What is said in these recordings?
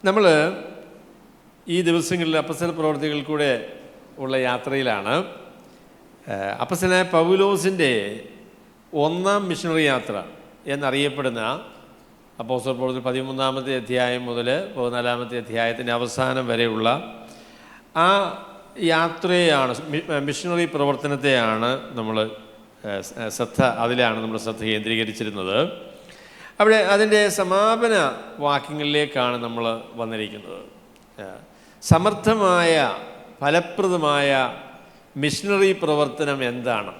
നമ്മൾ ഈ ദിവസങ്ങളിൽ അപ്പസ്തല പ്രവർത്തികൾ കൂടെ ഉള്ള യാത്രയിലാണ്. അപ്പസ്തലനായ പൗലോസിൻ്റെ ഒന്നാം മിഷണറി യാത്ര എന്നറിയപ്പെടുന്ന അപ്പോസ്തല പ്രവർത്തി 13-ാമത്തെ അധ്യായം മുതൽ 14-ാമത്തെ അധ്യായത്തിൻ്റെ അവസാനം വരെയുള്ള ആ യാത്രയാണ്, മിഷണറി പ്രവർത്തനത്തെയാണ് അതിലാണ് നമ്മൾ ശ്രദ്ധ കേന്ദ്രീകരിച്ചിരുന്നത്. അവിടെ അതിൻ്റെ സമാപന വാക്യങ്ങളിലേക്കാണ് നമ്മൾ വന്നിരിക്കുന്നത്. സമർത്ഥമായ ഫലപ്രദമായ മിഷണറി പ്രവർത്തനം എന്താണ്?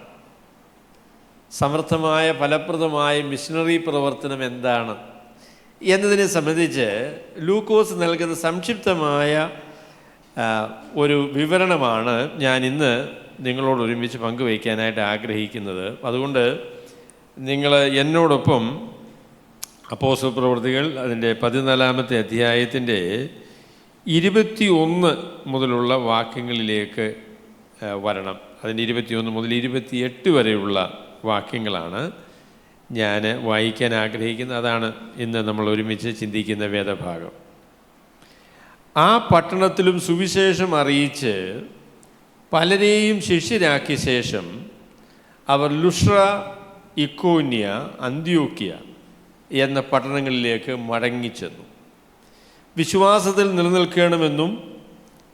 സമർത്ഥമായ ഫലപ്രദമായ മിഷണറി പ്രവർത്തനം എന്താണ് എന്നതിനെ സംബന്ധിച്ച് ലൂക്കോസ് നൽകുന്ന സംക്ഷിപ്തമായ ഒരു വിവരണമാണ് ഞാൻ ഇന്ന് നിങ്ങളോട് ഒരുമിച്ച് പങ്കുവയ്ക്കാനായിട്ട് ആഗ്രഹിക്കുന്നത്. അതുകൊണ്ട് നിങ്ങൾ എന്നോടൊപ്പം അപ്പോസ്തല പ്രവർത്തികൾ അതിൻ്റെ 14-ാമത്തെ അധ്യായത്തിൻ്റെ 21 മുതലുള്ള വാക്യങ്ങളിലേക്ക് വരണം. അതിൻ്റെ 21 മുതൽ 28 വരെയുള്ള വാക്യങ്ങളാണ് ഞാൻ വായിക്കാൻ ആഗ്രഹിക്കുന്നത്. അതാണ് ഇന്ന് നമ്മൾ ഒരുമിച്ച് ചിന്തിക്കുന്ന വേദഭാഗം. ആ പട്ടണത്തിലും സുവിശേഷം അറിയിച്ച് പലരെയും ശിഷ്യരാക്കിയ ശേഷം അവർ ലുസ്ട്ര, ഇക്കോന്യ, അന്ത്യോക്യ എന്ന പട്ടണങ്ങളിലേക്ക് മടങ്ങിച്ചെന്നു. വിശ്വാസത്തിൽ നിലനിൽക്കണമെന്നും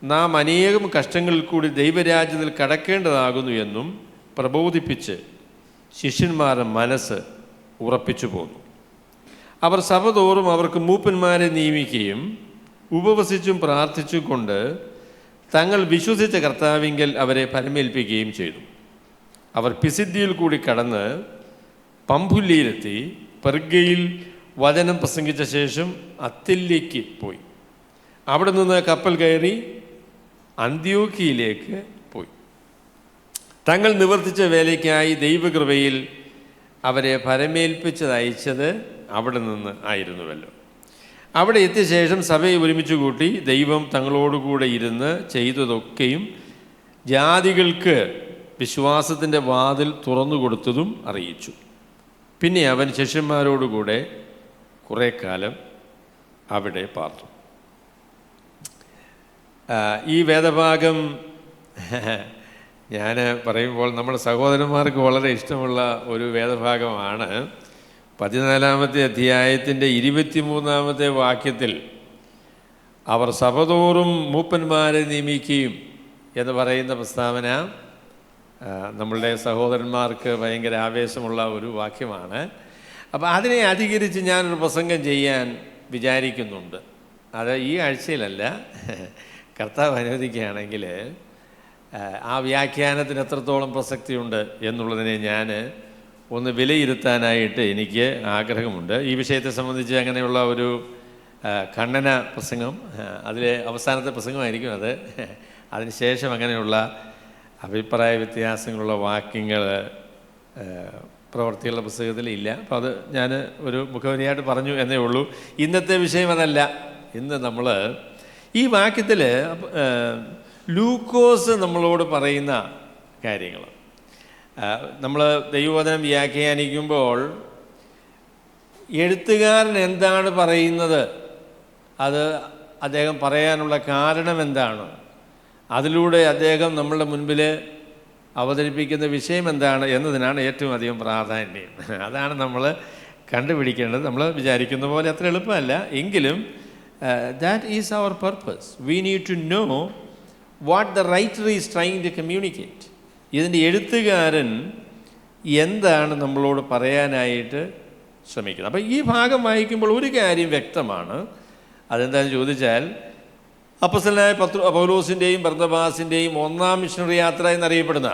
നാം അനേകം കഷ്ടങ്ങളിൽ കൂടി ദൈവരാജ്യത്തിൽ കടക്കേണ്ടതാകുന്നു എന്നും പ്രബോധിപ്പിച്ച് ശിഷ്യന്മാരുടെ മനസ്സ് ഉറപ്പിച്ചു പോന്നു. അവർ സഭതോറും അവർക്ക് മൂപ്പന്മാരെ നിയമിക്കുകയും ഉപവസിച്ചും പ്രാർത്ഥിച്ചും കൊണ്ട് തങ്ങൾ വിശ്വസിച്ച കർത്താവിങ്കൽ അവരെ പരമേൽപ്പിക്കുകയും ചെയ്തു. അവർ പിസിദ്ധിയിൽ കൂടി കടന്ന് പംഫുല്യയിലെത്തി പെർഗയിൽ വചനം പ്രസംഗിച്ച ശേഷം അത്തില്യയ്ക്ക് പോയി. അവിടെ നിന്ന് കപ്പൽ കയറി അന്ത്യോക്യയിലേക്ക് പോയി. തങ്ങൾ നിവർത്തിച്ച വേലയ്ക്കായി ദൈവകൃപയിൽ അവരെ പരമേൽപ്പിച്ചതയച്ചത് അവിടെ നിന്ന് ആയിരുന്നുവല്ലോ. അവിടെ എത്തിയ ശേഷം സഭയെ ഒരുമിച്ച് കൂട്ടി ദൈവം തങ്ങളോടുകൂടെ ഇരുന്ന് ചെയ്തതൊക്കെയും ജാതികൾക്ക് വിശ്വാസത്തിൻ്റെ വാതിൽ തുറന്നു കൊടുത്തതും അറിയിച്ചു. പിന്നെ അവൻ ശിഷ്യന്മാരോടുകൂടെ കുറേ കാലം അവിടെ പാർത്തു. ഈ വേദഭാഗം ഞാൻ പറയുമ്പോൾ നമ്മുടെ സഹോദരന്മാർക്ക് വളരെ ഇഷ്ടമുള്ള ഒരു വേദഭാഗമാണ്. 14-ാമത്തെ അധ്യായത്തിൻ്റെ 23-ാമത്തെ വാക്യത്തിൽ അവർ സഭതോറും മൂപ്പന്മാരെ നിയമിക്കുകയും എന്ന് പറയുന്ന പ്രസ്താവന നമ്മളുടെ സഹോദരന്മാർക്ക് ഭയങ്കര ആവേശമുള്ള ഒരു വാക്യമാണ്. അപ്പോൾ അതിനെ അധികരിച്ച് ഞാനൊരു പ്രസംഗം ചെയ്യാൻ വിചാരിക്കുന്നുണ്ട്. അത് ഈ ആഴ്ചയിലല്ല, കർത്താവ് അനുവദിക്കുകയാണെങ്കിൽ ആ വ്യാഖ്യാനത്തിന് എത്രത്തോളം പ്രസക്തിയുണ്ട് എന്നുള്ളതിനെ ഞാൻ ഒന്ന് വിലയിരുത്താനായിട്ട് എനിക്ക് ആഗ്രഹമുണ്ട്. ഈ വിഷയത്തെ സംബന്ധിച്ച് അങ്ങനെയുള്ള ഒരു ഖണ്ഡന പ്രസംഗം അതിലെ അവസാനത്തെ പ്രസംഗമായിരിക്കും അത്. അതിനുശേഷം അങ്ങനെയുള്ള അഭിപ്രായ വ്യത്യാസങ്ങളുള്ള വാക്യങ്ങൾ പ്രവർത്തികളുടെ പുസ്തകത്തിൽ ഇല്ല. അപ്പോൾ അത് ഞാൻ ഒരു മുഖവരിയായിട്ട് പറഞ്ഞു എന്നേ ഉള്ളൂ. ഇന്നത്തെ വിഷയം അതല്ല. ഇന്ന് നമ്മൾ ഈ വാക്യത്തിൽ ലൂക്കോസ് നമ്മളോട് പറയുന്ന കാര്യങ്ങൾ നമ്മൾ ദൈവവചനം വ്യാഖ്യാനിക്കുമ്പോൾ എഴുത്തുകാരൻ എന്താണ് പറയുന്നത്, അത് അദ്ദേഹം പറയാനുള്ള കാരണം എന്താണ്, അതിലൂടെ അദ്ദേഹം നമ്മളുടെ മുൻപിൽ അവതരിപ്പിക്കുന്ന വിഷയം എന്താണ് എന്നതിനാണ് ഏറ്റവും അധികം പ്രാധാന്യം. അതാണ് നമ്മൾ കണ്ടുപിടിക്കേണ്ടത്. നമ്മൾ വിചാരിക്കുന്ന പോലെ അത്ര എളുപ്പമല്ല, എങ്കിലും that is our purpose. We need to know what the writer is trying to communicate. ഇതിൻ്റെ എഴുത്തുകാരൻ എന്താണ് നമ്മളോട് പറയാനായിട്ട് ശ്രമിക്കുന്നത്. അപ്പോൾ ഈ ഭാഗം വായിക്കുമ്പോൾ ഒരു കാര്യം വ്യക്തമാണ്. അതെന്താണെന്ന് ചോദിച്ചാൽ, അപ്പോസ്തലനായ പൗലോസിൻ്റെയും ബർന്നബാസിൻ്റെയും ഒന്നാം മിഷണറി യാത്ര എന്നറിയപ്പെടുന്ന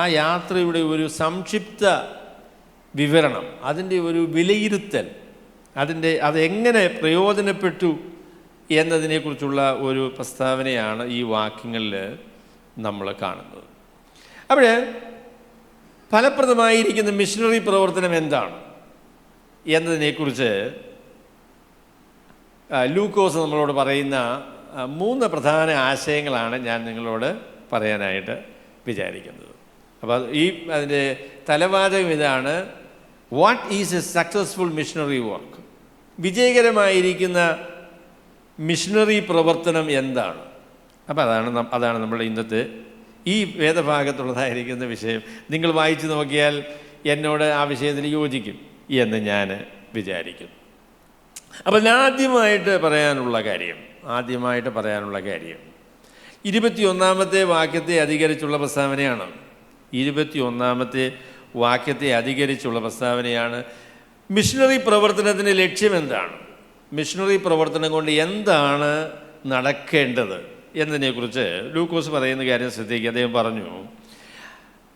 ആ യാത്രയുടെ ഒരു സംക്ഷിപ്ത വിവരണം, അതിൻ്റെ ഒരു വിലയിരുത്തൽ, അതെങ്ങനെ പ്രയോജനപ്പെട്ടു എന്നതിനെക്കുറിച്ചുള്ള ഒരു പ്രസ്താവനയാണ് ഈ വാക്യങ്ങളിൽ നമ്മൾ കാണുന്നത്. അവിടെ ഫലപ്രദമായിരിക്കുന്ന മിഷണറി പ്രവർത്തനം എന്താണ് എന്നതിനെക്കുറിച്ച് ലൂക്കോസ് നമ്മളോട് പറയുന്ന 3 പ്രധാന ആശയങ്ങളാണ് ഞാൻ നിങ്ങളോട് പറയാനായിട്ട് വിചാരിക്കുന്നത്. അപ്പോൾ അതിൻ്റെ തലവാചകം ഇതാണ്: what is a successful missionary work? വിജയകരമായിരിക്കുന്ന മിഷണറി പ്രവർത്തനം എന്താണ്? അപ്പോൾ അതാണ് നമ്മുടെ ഇന്നത്തെ ഈ വേദഭാഗത്തുള്ളതായിരിക്കുന്ന വിഷയം. നിങ്ങൾ വായിച്ചു നോക്കിയാൽ എന്നോട് ആ വിഷയത്തിൽ യോജിക്കും എന്ന് ഞാൻ വിചാരിക്കുന്നു. അപ്പോൾ ആദ്യമായിട്ട് പറയാനുള്ള കാര്യം 21-ാമത്തെ വാക്യത്തെ അധികരിച്ചുള്ള പ്രസ്താവനയാണ്. 21-ാമത്തെ വാക്യത്തെ അധികരിച്ചുള്ള പ്രസ്താവനയാണ്. മിഷണറി പ്രവർത്തനത്തിൻ്റെ ലക്ഷ്യം എന്താണ്? മിഷണറി പ്രവർത്തനം കൊണ്ട് എന്താണ് നടക്കേണ്ടത് എന്നതിനെക്കുറിച്ച് ലൂക്കോസ് പറയുന്ന കാര്യം ശ്രദ്ധിക്കുക. അദ്ദേഹം പറഞ്ഞു,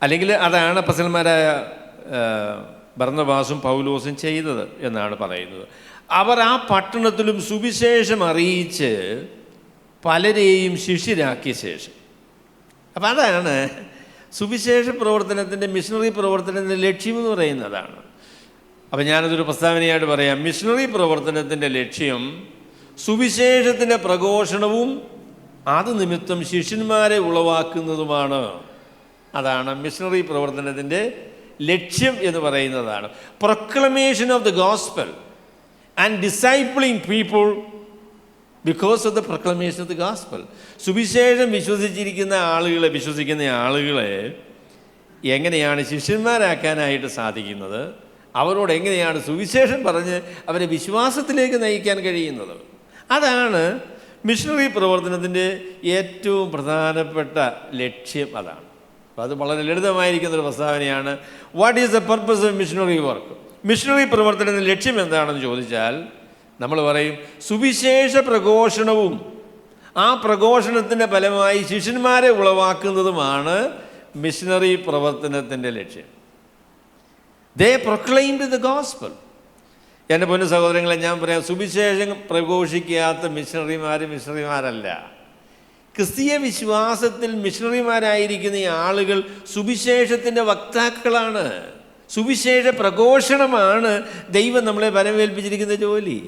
അല്ലെങ്കിൽ അതാണ് അപ്പോസ്തലന്മാരായ ബർന്നബാസും പൗലോസും ചെയ്തത് എന്നാണ് പറയുന്നത്. അവർ ആ പട്ടണത്തിലും സുവിശേഷം അറിയിച്ച് പലരെയും ശിഷ്യരാക്കിയ ശേഷം, അപ്പം അതാണ് സുവിശേഷ പ്രവർത്തനത്തിൻ്റെ, മിഷണറി പ്രവർത്തനത്തിൻ്റെ ലക്ഷ്യമെന്ന് പറയുന്നതാണ്. അപ്പം ഞാനതൊരു പ്രസ്താവനയായിട്ട് പറയാം. മിഷണറി പ്രവർത്തനത്തിൻ്റെ ലക്ഷ്യം സുവിശേഷത്തിൻ്റെ പ്രഘോഷണവും അത് നിമിത്തം ശിഷ്യന്മാരെ ഉളവാക്കുന്നതുമാണ്. അതാണ് മിഷണറി പ്രവർത്തനത്തിൻ്റെ ലക്ഷ്യം എന്ന് പറയുന്നതാണ്. Proclamation of the gospel and discipling people because of the proclamation of the gospel. സുവിശേഷം വിശ്വസിക്കുന്ന ആളുകളെ എങ്ങനെയാണ് ശിഷ്യന്മാരാക്കാനായിട്ട് സാധിക്കുന്നത്, അവരോട് എങ്ങനെയാണ് സുവിശേഷം പറഞ്ഞ് അവരെ വിശ്വാസത്തിലേക്ക് നയിക്കാൻ കഴിയുന്നത്. അതാണ് മിഷണറി പ്രവർത്തനത്തിൻ്റെ ഏറ്റവും പ്രധാനപ്പെട്ട ലക്ഷ്യം. അതാണ്. അപ്പോൾ അത് വളരെ ലളിതമായിരിക്കുന്നൊരു പ്രസ്താവനയാണ്. What is the purpose of missionary work? Missionary പ്രവർത്തനത്തിൻ്റെ ലക്ഷ്യം എന്താണെന്ന് ചോദിച്ചാൽ നമ്മൾ പറയും സുവിശേഷ പ്രഘോഷണവും ആ പ്രഘോഷണത്തിൻ്റെ ഫലമായി ശിഷ്യന്മാരെ ഉളവാക്കുന്നതുമാണ് മിഷണറി പ്രവർത്തനത്തിൻ്റെ ലക്ഷ്യം. ദേ പ്രൊക്ലെയിംഡ് ദ ഗോസ്പൽ. എൻ്റെ പൊന്നു സഹോദരങ്ങളെ, ഞാൻ പറയാം, സുവിശേഷം പ്രഘോഷിക്കാത്ത മിഷണറിമാരല്ല. ക്രിസ്തീയ വിശ്വാസത്തിൽ മിഷണറിമാരായിരിക്കുന്ന ഈ ആളുകൾ സുവിശേഷത്തിൻ്റെ വക്താക്കളാണ്. സുവിശേഷ പ്രഘോഷണമാണ് ദൈവം നമ്മളെ വരവേൽപ്പിച്ചിരിക്കുന്ന ജോലി.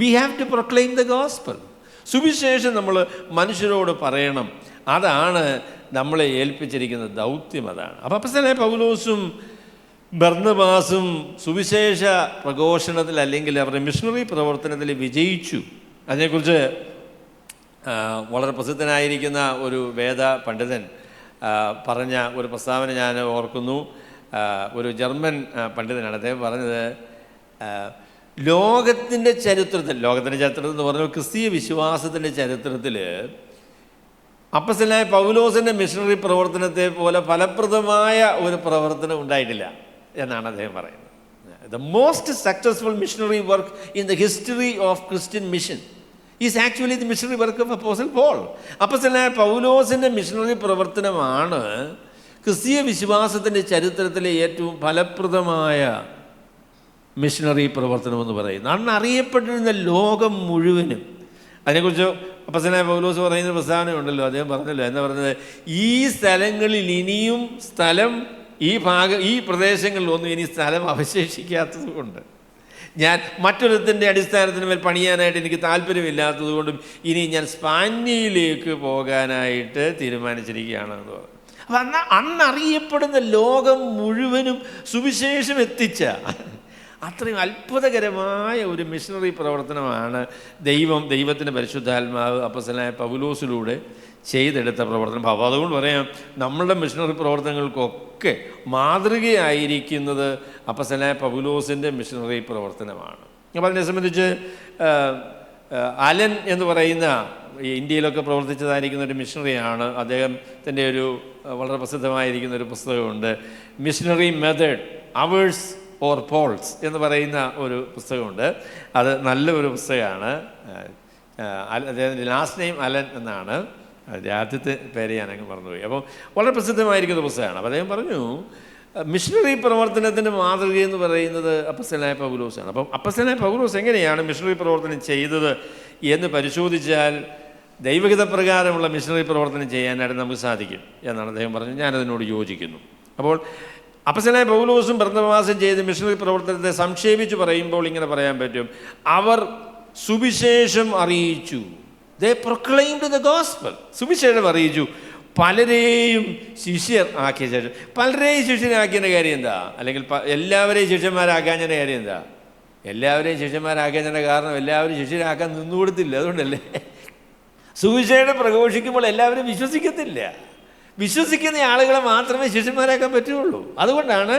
We have to proclaim the gospel. സുവിശേഷം നമ്മൾ മനുഷ്യരോട് പറയണം. അതാണ് നമ്മളെ ഏൽപ്പിച്ചിരിക്കുന്ന ദൗത്യം. അതാണ്. അപ്പോൾ അപ്പോസ്തലനായ പൗലോസും ബർന്നബാസും സുവിശേഷ പ്രഘോഷണത്തിൽ, അല്ലെങ്കിൽ അവരുടെ മിഷണറി പ്രവർത്തനത്തിൽ വിജയിച്ചു. അതിനെക്കുറിച്ച് വളരെ പ്രസിദ്ധനായിരിക്കുന്ന ഒരു വേദ പണ്ഡിതൻ പറഞ്ഞ ഒരു പ്രസ്താവന ഞാൻ ഓർക്കുന്നു. ഒരു ജർമ്മൻ പണ്ഡിതനാണ്. അദ്ദേഹം പറഞ്ഞത്, ലോകത്തിൻ്റെ ചരിത്രത്തിൽ എന്ന് പറഞ്ഞാൽ ക്രിസ്തീയ വിശ്വാസത്തിൻ്റെ ചരിത്രത്തിൽ അപ്പോസ്തലനായ പൗലോസിൻ്റെ മിഷണറി പ്രവർത്തനത്തെ പോലെ ഫലപ്രദമായ ഒരു പ്രവർത്തനം ഉണ്ടായിട്ടില്ല എന്നാണ് അദ്ദേഹം പറയുന്നത്. The most successful missionary work in the history of Christian mission is actually the missionary work of apostle Paul. അപ്പോസ്തലനായ പൗലോസിൻ്റെ മിഷണറി പ്രവർത്തനമാണ് ക്രിസ്തീയ വിശ്വാസത്തിൻ്റെ ചരിത്രത്തിലെ ഏറ്റവും ഫലപ്രദമായ മിഷണറി പ്രവർത്തനമെന്ന് പറയുന്നത്. അന്ന് അറിയപ്പെട്ടിരുന്ന ലോകം മുഴുവനും. അതിനെക്കുറിച്ച് അപ്പോസ്തലനായ പൗലോസ് പറയുന്ന പ്രസ്താവനയുണ്ടല്ലോ. അദ്ദേഹം പറഞ്ഞല്ലോ, എന്താ പറഞ്ഞത്, ഈ സ്ഥലങ്ങളിൽ ഇനിയും ഈ പ്രദേശങ്ങളിലൊന്നും ഇനി സ്ഥലം അവശേഷിക്കാത്തത് കൊണ്ട്, ഞാൻ മറ്റൊരുത്തിൻ്റെ അടിസ്ഥാനത്തിന് മേൽ പണിയാനായിട്ട് എനിക്ക് താല്പര്യമില്ലാത്തത് കൊണ്ടും ഇനി ഞാൻ സ്പാനിയയിലേക്ക് പോകാനായിട്ട് തീരുമാനിച്ചിരിക്കുകയാണെന്ന് പറഞ്ഞു. അപ്പം അന്നറിയപ്പെടുന്ന ലോകം മുഴുവനും സുവിശേഷം എത്തിച്ച അത്രയും അത്ഭുതകരമായ ഒരു മിഷണറി പ്രവർത്തനമാണ് ദൈവത്തിൻ്റെ പരിശുദ്ധാത്മാവ് അപ്പോസ്തലനായ പൗലോസിലൂടെ ചെയ്തെടുത്ത പ്രവർത്തനം. അപ്പോൾ അതുകൊണ്ട് പറയാം, നമ്മളുടെ മിഷണറി പ്രവർത്തനങ്ങൾക്കൊക്കെ മാതൃകയായിരിക്കുന്നത് അപ്പോസ്തലനായ പൗലോസിൻ്റെ മിഷണറി പ്രവർത്തനമാണ്. അപ്പോൾ അതിനെ സംബന്ധിച്ച് അലൻ എന്ന് പറയുന്ന ഇന്ത്യയിലൊക്കെ പ്രവർത്തിച്ചതായിരിക്കുന്ന ഒരു മിഷണറിയാണ്. അദ്ദേഹത്തിൻ്റെ ഒരു വളരെ പ്രസിദ്ധമായിരിക്കുന്ന ഒരു പുസ്തകമുണ്ട്, missionary method ours or Paul's എന്ന് പറയുന്ന ഒരു പുസ്തകമുണ്ട്. അത് നല്ല ഒരു പുസ്തകമാണ്. അദ്ദേഹത്തിൻ്റെ ലാസ്റ്റ് നെയിം അലൻ എന്നാണ്. ആദ്യത്തെ പേര് ഞാനങ്ങ് മറന്നുപോയി. അപ്പം വളരെ പ്രസിദ്ധമായിരിക്കുന്ന പുസ്തകമാണ്. അപ്പോൾ അദ്ദേഹം പറഞ്ഞു, മിഷണറി പ്രവർത്തനത്തിൻ്റെ മാതൃകയെന്ന് പറയുന്നത് അപ്പോസ്തലനായ പൗലോസാണ്. അപ്പം അപ്പോസ്തലനായ പൗലോസ് എങ്ങനെയാണ് മിഷണറി പ്രവർത്തനം ചെയ്തത് എന്ന് പരിശോധിച്ചാൽ ദൈവഹിതപ്രകാരമുള്ള മിഷണറി പ്രവർത്തനം ചെയ്യാനായിട്ട് നമുക്ക് സാധിക്കും എന്നാണ് അദ്ദേഹം പറഞ്ഞു. ഞാനതിനോട് യോജിക്കുന്നു. അപ്പോൾ അപ്പോസ്തലനായ പൗലോസും ബർന്നബാസും ചെയ്ത മിഷണറി പ്രവർത്തനത്തെ സംക്ഷേപിച്ച് പറയുമ്പോൾ ഇങ്ങനെ പറയാൻ പറ്റും, അവർ സുവിശേഷം അറിയിച്ചു. ദേ പ്രൊക്ലെയിംഡ് ദ ഗോസ്പൽ. സുവിശേഷം അറിയിച്ചു, പലരെയും ശിഷ്യർ ആക്കിയ ശേഷം. പലരെയും ശിഷ്യനാക്കിയതിൻ്റെ കാര്യം എന്താ? അല്ലെങ്കിൽ എല്ലാവരെയും ശിഷ്യന്മാരാക്കാഞ്ഞതിൻ്റെ കാര്യം എന്താ? എല്ലാവരെയും ശിഷ്യന്മാരാക്കിയതിൻ്റെ കാരണം എല്ലാവരും ശിഷ്യരാക്കാൻ നിന്നുകൊടുത്തില്ല. അതുകൊണ്ടല്ലേ സുവിശേഷം പ്രഘോഷിക്കുമ്പോൾ എല്ലാവരും വിശ്വസിക്കത്തില്ല. വിശ്വസിക്കുന്ന ആളുകളെ മാത്രമേ ശിഷ്യന്മാരാക്കാൻ പറ്റുള്ളൂ. അതുകൊണ്ടാണ്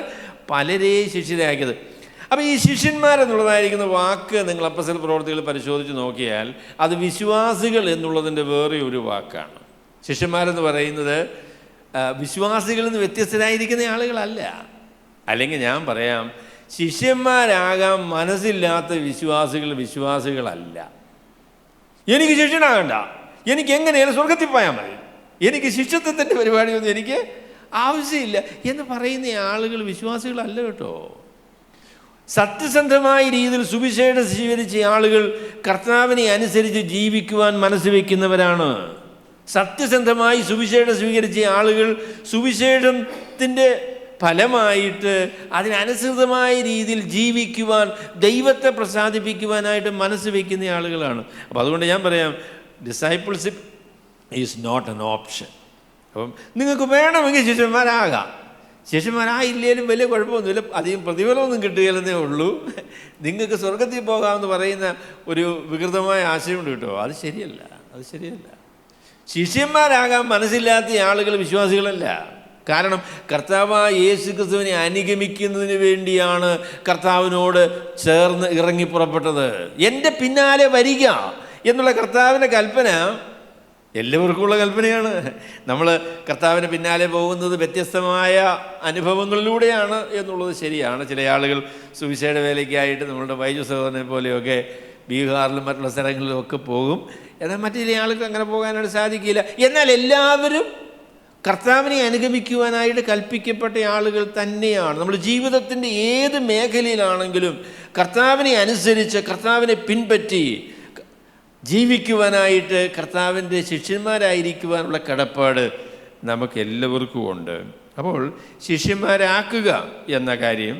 പലരെയും ശിഷ്യരാക്കിയത്. അപ്പോൾ ഈ ശിഷ്യന്മാരെന്നുള്ളതായിരിക്കുന്ന വാക്ക് നിങ്ങൾ അപ്പോസ്തല പ്രവൃത്തികൾ പരിശോധിച്ച് നോക്കിയാൽ അത് വിശ്വാസികൾ എന്നുള്ളതിൻ്റെ വേറെ ഒരു വാക്കാണ്. ശിഷ്യന്മാരെന്ന് പറയുന്നത് വിശ്വാസികളിൽ നിന്ന് വ്യത്യസ്തരായിരിക്കുന്ന ആളുകളല്ല. അല്ലെങ്കിൽ ഞാൻ പറയാം, ശിഷ്യന്മാരാകാൻ മനസ്സില്ലാത്ത വിശ്വാസികളല്ല. എനിക്ക് ശിഷ്യനാകണ്ട, എനിക്ക് എങ്ങനെയാണ് സ്വർഗത്തിൽ പോയാൽ മതി, എനിക്ക് ശിഷ്യത്വത്തിൻ്റെ പരിപാടിയൊന്നും എനിക്ക് ആവശ്യമില്ല എന്ന് പറയുന്ന ആളുകൾ വിശ്വാസികളല്ല കേട്ടോ. സത്യസന്ധമായ രീതിയിൽ സുവിശേഷം സ്വീകരിച്ച ആളുകൾ കർത്താവിനെ അനുസരിച്ച് ജീവിക്കുവാൻ മനസ്സ് വയ്ക്കുന്നവരാണ്. സത്യസന്ധമായി സുവിശേഷം സ്വീകരിച്ച ആളുകൾ സുവിശേഷത്തിൻ്റെ ഫലമായിട്ട് അതിനനുസൃതമായ രീതിയിൽ ജീവിക്കുവാൻ, ദൈവത്തെ പ്രസാദിപ്പിക്കുവാനായിട്ട് മനസ്സ് വയ്ക്കുന്ന ആളുകളാണ്. അപ്പോൾ അതുകൊണ്ട് ഞാൻ പറയാം, discipleship is not an option. അപ്പം നിങ്ങൾക്ക് വേണമെങ്കിൽ ശിഷ്യന്മാരാകാം, ശിഷ്യന്മാരായില്ലേലും വലിയ കുഴപ്പമൊന്നുമില്ല, അധികം പ്രതിഫലമൊന്നും കിട്ടുകയില്ലെന്നേ ഉള്ളൂ. നിങ്ങൾക്ക് സ്വർഗത്തിൽ പോകാമെന്ന് പറയുന്ന ഒരു വികൃതമായ ആശയമുണ്ട് കേട്ടോ. അത് ശരിയല്ല. ശിഷ്യന്മാരാകാൻ മനസ്സില്ലാത്ത ആളുകൾ വിശ്വാസികളല്ല. കാരണം കർത്താവായ യേശു ക്രിസ്തുവിനെ അനുഗമിക്കുന്നതിന് വേണ്ടിയാണ് കർത്താവിനോട് ചേർന്ന് ഇറങ്ങി പുറപ്പെട്ടത്. എൻ്റെ പിന്നാലെ വരിക എന്നുള്ള കർത്താവിൻ്റെ കൽപ്പന എല്ലാവർക്കുമുള്ള കൽപ്പനയാണ്. നമ്മൾ കർത്താവിന് പിന്നാലെ പോകുന്നത് വ്യത്യസ്തമായ അനുഭവങ്ങളിലൂടെയാണ് എന്നുള്ളത് ശരിയാണ്. ചില ആളുകൾ സുവിശേഷ വേലയ്ക്കായിട്ട് നമ്മളുടെ വൈദ്യു സഹോദരനെ പോലെയൊക്കെ ബീഹാറിലും മറ്റുള്ള സ്ഥലങ്ങളിലും ഒക്കെ പോകും. എന്നാൽ മറ്റു ചില ആളുകൾ അങ്ങനെ പോകാനായിട്ട് സാധിക്കില്ല. എന്നാൽ എല്ലാവരും കർത്താവിനെ അനുഗമിക്കുവാനായിട്ട് കൽപ്പിക്കപ്പെട്ട ആളുകൾ തന്നെയാണ്. നമ്മൾ ജീവിതത്തിൻ്റെ ഏത് മേഖലയിലാണെങ്കിലും കർത്താവിനെ അനുസരിച്ച്, കർത്താവിനെ പിൻപറ്റി ജീവിക്കുവാനായിട്ട്, കർത്താവിൻ്റെ ശിഷ്യന്മാരായിരിക്കുവാനുള്ള കടപ്പാട് നമുക്ക് എല്ലാവർക്കും ഉണ്ട്. അപ്പോൾ ശിഷ്യന്മാരാക്കുക എന്ന കാര്യം,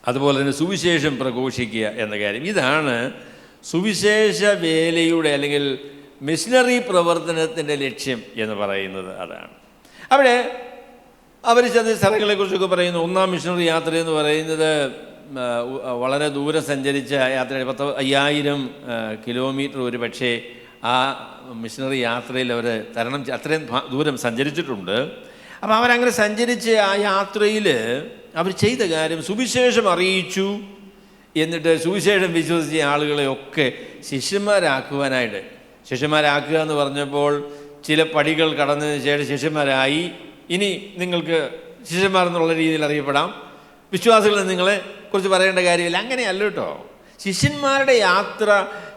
അതുപോലെ തന്നെ സുവിശേഷം പ്രഘോഷിക്കുക എന്ന കാര്യം, ഇതാണ് സുവിശേഷ വേലയുടെ അല്ലെങ്കിൽ മിഷനറി പ്രവർത്തനത്തിൻ്റെ ലക്ഷ്യം എന്ന് പറയുന്നത്. അതാണ് അവിടെ അവർ ചെന്ന സ്ഥലങ്ങളെക്കുറിച്ചൊക്കെ പറയുന്നു. ഒന്നാം മിഷനറി യാത്രയെന്ന് പറയുന്നത് വളരെ ദൂരം സഞ്ചരിച്ച യാത്ര, 5000 കിലോമീറ്റർ ഒരു പക്ഷേ ആ മിഷനറി യാത്രയിൽ അവർ അത്രയും ദൂരം സഞ്ചരിച്ചിട്ടുണ്ട്. അപ്പോൾ അവരങ്ങനെ സഞ്ചരിച്ച് ആ യാത്രയിൽ അവർ ചെയ്ത കാര്യം സുവിശേഷം അറിയിച്ചു. എന്നിട്ട് സുവിശേഷം വിശ്വസിച്ച ആളുകളെയൊക്കെ ശിഷ്യന്മാരാക്കുവാനായിട്ട്, ശിഷ്യന്മാരാക്കുക എന്ന് പറഞ്ഞപ്പോൾ ചില പടികൾ കടന്നതിന് ശേഷം ശിഷ്യന്മാരായി. ഇനി നിങ്ങൾക്ക് ശിഷ്യന്മാരെന്നുള്ള രീതിയിൽ അറിയപ്പെടാം, വിശ്വാസികൾ നിങ്ങളെ കുറിച്ച് പറയേണ്ട കാര്യമില്ല. അങ്ങനെയല്ല കേട്ടോ. ശിഷ്യന്മാരുടെ യാത്ര,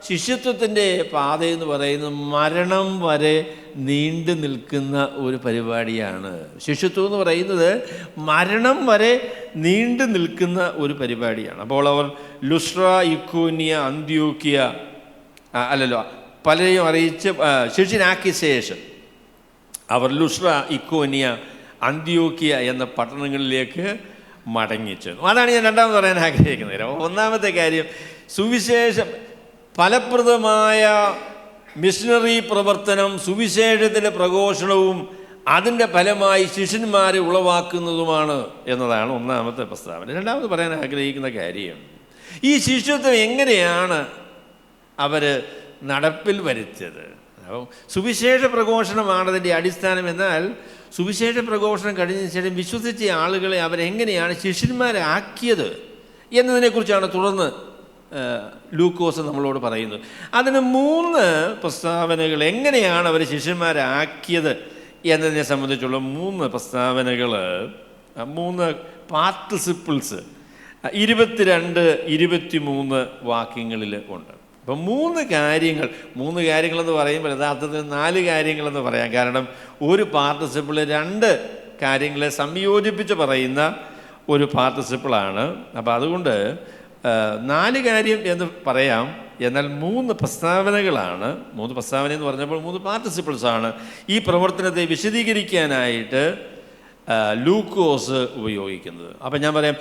ശിഷ്യത്വത്തിൻ്റെ പാതയെന്ന് പറയുന്നത് മരണം വരെ നീണ്ടു നിൽക്കുന്ന ഒരു പരിപാടിയാണ്. ശിഷ്യത്വം എന്ന് പറയുന്നത് മരണം വരെ നീണ്ടു നിൽക്കുന്ന ഒരു പരിപാടിയാണ്. അപ്പോൾ അവർ ലുസ്ട്ര, ഇക്കോന്യ, അന്ത്യോക്യ പലരെയും അറിയിച്ച് ശിഷ്യനാക്കിയ ശേഷം അവർ ലുസ്ട്ര, ഇക്കോന്യ, അന്ത്യോക്യ എന്ന പട്ടണങ്ങളിലേക്ക് മടങ്ങിച്ചെന്നു. അതാണ് ഞാൻ രണ്ടാമത് പറയാൻ ആഗ്രഹിക്കുന്നത്. ഒന്നാമത്തെ കാര്യം, സുവിശേഷം ഫലപ്രദമായ മിഷനറി പ്രവർത്തനം, സുവിശേഷത്തിൻ്റെ പ്രഘോഷണവും അതിൻ്റെ ഫലമായി ശിഷ്യന്മാരെ ഉളവാക്കുന്നതുമാണ് എന്നതാണ് ഒന്നാമത്തെ പ്രസ്താവന. രണ്ടാമത് പറയാൻ ആഗ്രഹിക്കുന്ന കാര്യം, ഈ ശിഷ്യത്വം എങ്ങനെയാണ് അവർ നടപ്പിൽ വരുത്തിയത്. അപ്പം സുവിശേഷ പ്രഘോഷണമാണ് അതിൻ്റെ അടിസ്ഥാനം. എന്നാൽ സുവിശേഷ പ്രഘോഷണം കഴിഞ്ഞതിന് ശേഷം വിശ്വസിച്ച ആളുകളെ അവരെങ്ങനെയാണ് ശിഷ്യന്മാരാക്കിയത് എന്നതിനെക്കുറിച്ചാണ് തുടർന്ന് ലൂക്കോസ് നമ്മളോട് പറയുന്നത്. അതിന് 3 പ്രസ്താവനകൾ, എങ്ങനെയാണ് അവർ ശിഷ്യന്മാരാക്കിയത് എന്നതിനെ സംബന്ധിച്ചുള്ള 3 പ്രസ്താവനകൾ, 3 പാർട്ടിസിപ്പിൾസ് 22, 23 വാക്യങ്ങളിൽ ഉണ്ട്. അപ്പം 3 കാര്യങ്ങളെന്ന് പറയുമ്പോൾ യഥാർത്ഥത്തിൽ 4 കാര്യങ്ങളെന്ന് പറയാം. കാരണം ഒരു പാർട്ടിസിപ്പിൾ 2 കാര്യങ്ങളെ സംയോജിപ്പിച്ച് പറയുന്ന ഒരു പാർട്ടിസിപ്പിളാണ്. അപ്പോൾ അതുകൊണ്ട് 4 കാര്യം എന്ന് പറയാം. എന്നാൽ 3 പ്രസ്താവനകളാണ്. 3 പ്രസ്താവന എന്ന് പറഞ്ഞപ്പോൾ 3 പാർട്ടിസിപ്പിൾസാണ് ഈ പ്രവർത്തനത്തെ വിശദീകരിക്കാനായിട്ട് ലൂക്കോസ് ഉപയോഗിക്കുന്നത്. അപ്പം ഞാൻ പറയാം,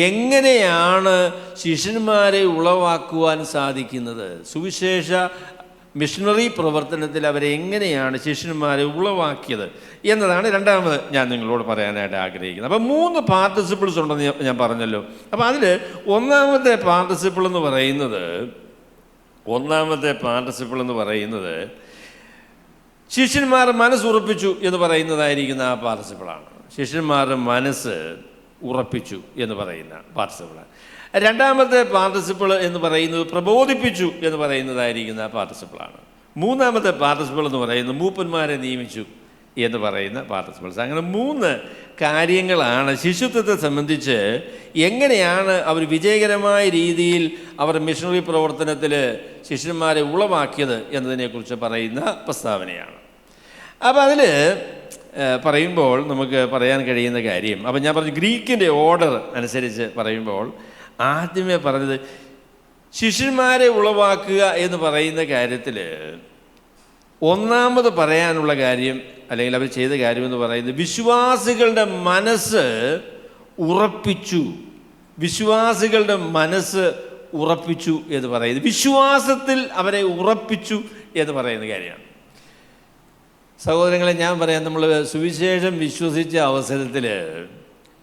എങ്ങനെയാണ് ശിഷ്യന്മാരെ ഉളവാക്കുവാൻ സാധിക്കുന്നത്? സുവിശേഷ മിഷണറി പ്രവർത്തനത്തിൽ അവരെ എങ്ങനെയാണ് ശിഷ്യന്മാരെ ഉളവാക്കിയത് എന്നതാണ് രണ്ടാമത് ഞാൻ നിങ്ങളോട് പറയാനായിട്ട് ആഗ്രഹിക്കുന്നത്. അപ്പോൾ 3 പാർട്ടിസിപ്പിൾസ് ഉണ്ടെന്ന് ഞാൻ പറഞ്ഞല്ലോ. അപ്പോൾ അതിൽ ഒന്നാമത്തെ പാർട്ടിസിപ്പിൾ എന്ന് പറയുന്നത് ശിഷ്യന്മാർ മനസ്സുറപ്പിച്ചു എന്ന് പറയുന്നതായിരിക്കുന്ന ആ പാർട്ടിസിപ്പിളാണ്. ശിഷ്യന്മാരുടെ മനസ്സ് ഉറപ്പിച്ചു എന്ന് പറയുന്ന പാർട്ടിസിപ്പിളാണ്. രണ്ടാമത്തെ പാർട്ടിസിപ്പിൾ എന്ന് പറയുന്നത് പ്രബോധിപ്പിച്ചു എന്ന് പറയുന്നതായിരിക്കുന്ന പാർട്ടിസിപ്പിളാണ്. മൂന്നാമത്തെ പാർട്ടിസിപ്പിൾ എന്ന് പറയുന്നത് മൂപ്പന്മാരെ നിയമിച്ചു എന്ന് പറയുന്ന പാർട്ടിസിപ്പിൾസ്. അങ്ങനെ 3 കാര്യങ്ങളാണ് ശിശുത്വത്തെ സംബന്ധിച്ച് എങ്ങനെയാണ് അവർ വിജയകരമായ രീതിയിൽ അവർ മിഷണറി പ്രവർത്തനത്തിൽ ശിഷ്യന്മാരെ ഉളവാക്കിയത് എന്നതിനെക്കുറിച്ച് പറയുന്ന പ്രസ്താവനയാണ്. അപ്പോൾ അതിൽ പറയുമ്പോൾ നമുക്ക് പറയാൻ കഴിയുന്ന കാര്യം, അപ്പം ഞാൻ പറഞ്ഞു ഗ്രീക്കിൻ്റെ ഓർഡർ അനുസരിച്ച് പറയുമ്പോൾ ആദ്യമേ പറഞ്ഞത് ശിഷ്യന്മാരെ ഉളവാക്കുക എന്ന് പറയുന്ന കാര്യത്തിൽ ഒന്നാമത് പറയാനുള്ള കാര്യം അല്ലെങ്കിൽ അവർ ചെയ്ത കാര്യമെന്ന് പറയുന്നത് വിശ്വാസികളുടെ മനസ്സ് ഉറപ്പിച്ചു. വിശ്വാസികളുടെ മനസ്സ് ഉറപ്പിച്ചു എന്ന് പറയുന്നത് വിശ്വാസത്തിൽ അവരെ ഉറപ്പിച്ചു എന്ന് പറയുന്ന കാര്യമാണ്. സഹോദരങ്ങളെ, ഞാൻ പറയാം, നമ്മൾ സുവിശേഷം വിശ്വസിച്ച അവസരത്തിൽ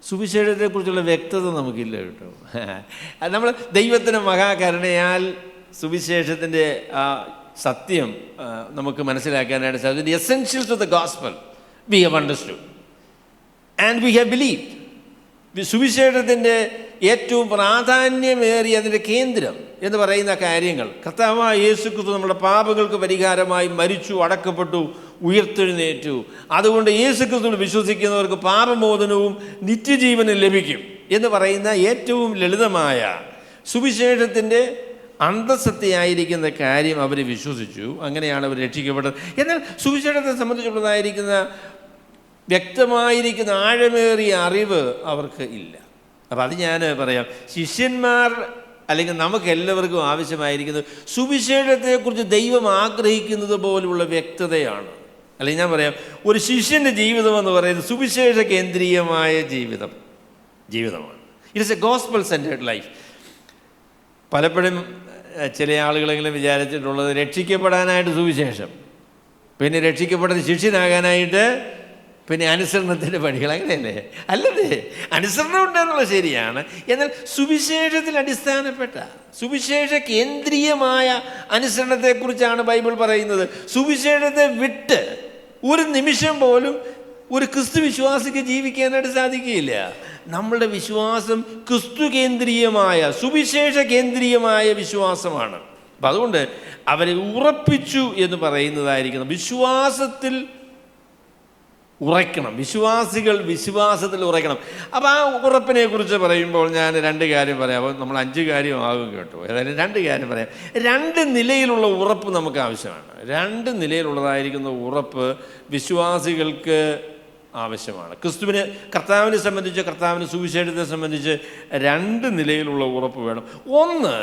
സുവിശേഷത്തെക്കുറിച്ചുള്ള വ്യക്തത നമുക്കില്ല കേട്ടോ. നമ്മൾ ദൈവത്തിൻ്റെ മഹാകരുണയാൽ സുവിശേഷത്തിൻ്റെ ആ സത്യം നമുക്ക് മനസ്സിലാക്കാനായിട്ട് സാധിക്കും. The essentials of the gospel we have understood and we have believed. സുവിശേഷത്തിൻ്റെ ഏറ്റവും പ്രാധാന്യമേറിയ അതിൻ്റെ കേന്ദ്രം എന്ന് പറയുന്ന കാര്യങ്ങൾ, കർത്താവായ യേശുക്രിസ്തു നമ്മുടെ പാപങ്ങൾക്ക് പരിഹാരമായി മരിച്ചു, അടക്കപ്പെട്ടു, ഉയർത്തെഴുന്നേറ്റു. അതുകൊണ്ട് യേശുക്രിസ്തുവിൽ വിശ്വസിക്കുന്നവർക്ക് പാപമോചനവും നിത്യജീവനും ലഭിക്കും എന്ന് പറയുന്ന ഏറ്റവും ലളിതമായ സുവിശേഷത്തിൻ്റെ അന്തസത്തയായിരിക്കുന്ന കാര്യം അവർ വിശ്വസിച്ചു. അങ്ങനെയാണ് അവർ രക്ഷിക്കപ്പെട്ടത്. എന്നാൽ സുവിശേഷത്തെ സംബന്ധിച്ചുള്ളതായിരിക്കുന്ന വ്യക്തമായിരിക്കുന്ന ആഴമേറിയ അറിവ് അവർക്ക് ഇല്ല. അപ്പം അത് ഞാൻ പറയാം, ശിഷ്യന്മാർ അല്ലെങ്കിൽ നമുക്ക് എല്ലാവർക്കും ആവശ്യമായിരിക്കുന്നത് സുവിശേഷത്തെക്കുറിച്ച് ദൈവം ആഗ്രഹിക്കുന്നത് പോലുള്ള വ്യക്തതയാണ്. അല്ലെങ്കിൽ ഞാൻ പറയാം, ഒരു ശിഷ്യൻ്റെ ജീവിതം എന്ന് പറയുന്നത് സുവിശേഷ കേന്ദ്രീയമായ ജീവിതമാണ്. It's A gospel centred life. പലപ്പോഴും ചില ആളുകളെങ്കിലും വിചാരിച്ചിട്ടുള്ളത് രക്ഷിക്കപ്പെടാനായിട്ട് സുവിശേഷം, പിന്നെ രക്ഷിക്കപ്പെട്ടത് ശിഷ്യനാകാനായിട്ട് പിന്നെ അനുസരണത്തിൻ്റെ പടികൾ. അങ്ങനെയല്ലേ? അല്ലതേ, അനുസരണം ഉണ്ടെന്നുള്ളത് ശരിയാണ്. എന്നാൽ സുവിശേഷത്തിൽ അടിസ്ഥാനപ്പെട്ട സുവിശേഷ കേന്ദ്രീയമായ അനുസരണത്തെക്കുറിച്ചാണ് ബൈബിൾ പറയുന്നത്. സുവിശേഷത്തെ വിട്ട് ഒരു നിമിഷം പോലും ഒരു ക്രിസ്തു വിശ്വാസിക്ക് ജീവിക്കാനായിട്ട് സാധിക്കുകയില്ല. നമ്മളുടെ വിശ്വാസം ക്രിസ്തു കേന്ദ്രീയമായ സുവിശേഷ കേന്ദ്രീയമായ വിശ്വാസമാണ്. അപ്പം അതുകൊണ്ട് അവരെ ഉറപ്പിച്ചു എന്ന് പറയുന്നതായിരിക്കണം. വിശ്വാസത്തിൽ ഉറയ്ക്കണം, വിശ്വാസികൾ വിശ്വാസത്തിൽ ഉറയ്ക്കണം. അപ്പോൾ ആ ഉറപ്പിനെ കുറിച്ച് പറയുമ്പോൾ ഞാൻ 2 കാര്യം പറയാം. അപ്പോൾ നമ്മൾ 5 കാര്യമാകും കേട്ടോ. ഏതായാലും 2 കാര്യം പറയാം. 2 നിലയിലുള്ള ഉറപ്പ് നമുക്ക് ആവശ്യമാണ്. 2 നിലയിലുള്ളതായിരിക്കുന്ന ഉറപ്പ് വിശ്വാസികൾക്ക് ആവശ്യമാണ്. കർത്താവിനെ സംബന്ധിച്ച്, കർത്താവിന് സുവിശേഷത്തെ സംബന്ധിച്ച് 2 നിലയിലുള്ള ഉറപ്പ് വേണം. ഒന്ന്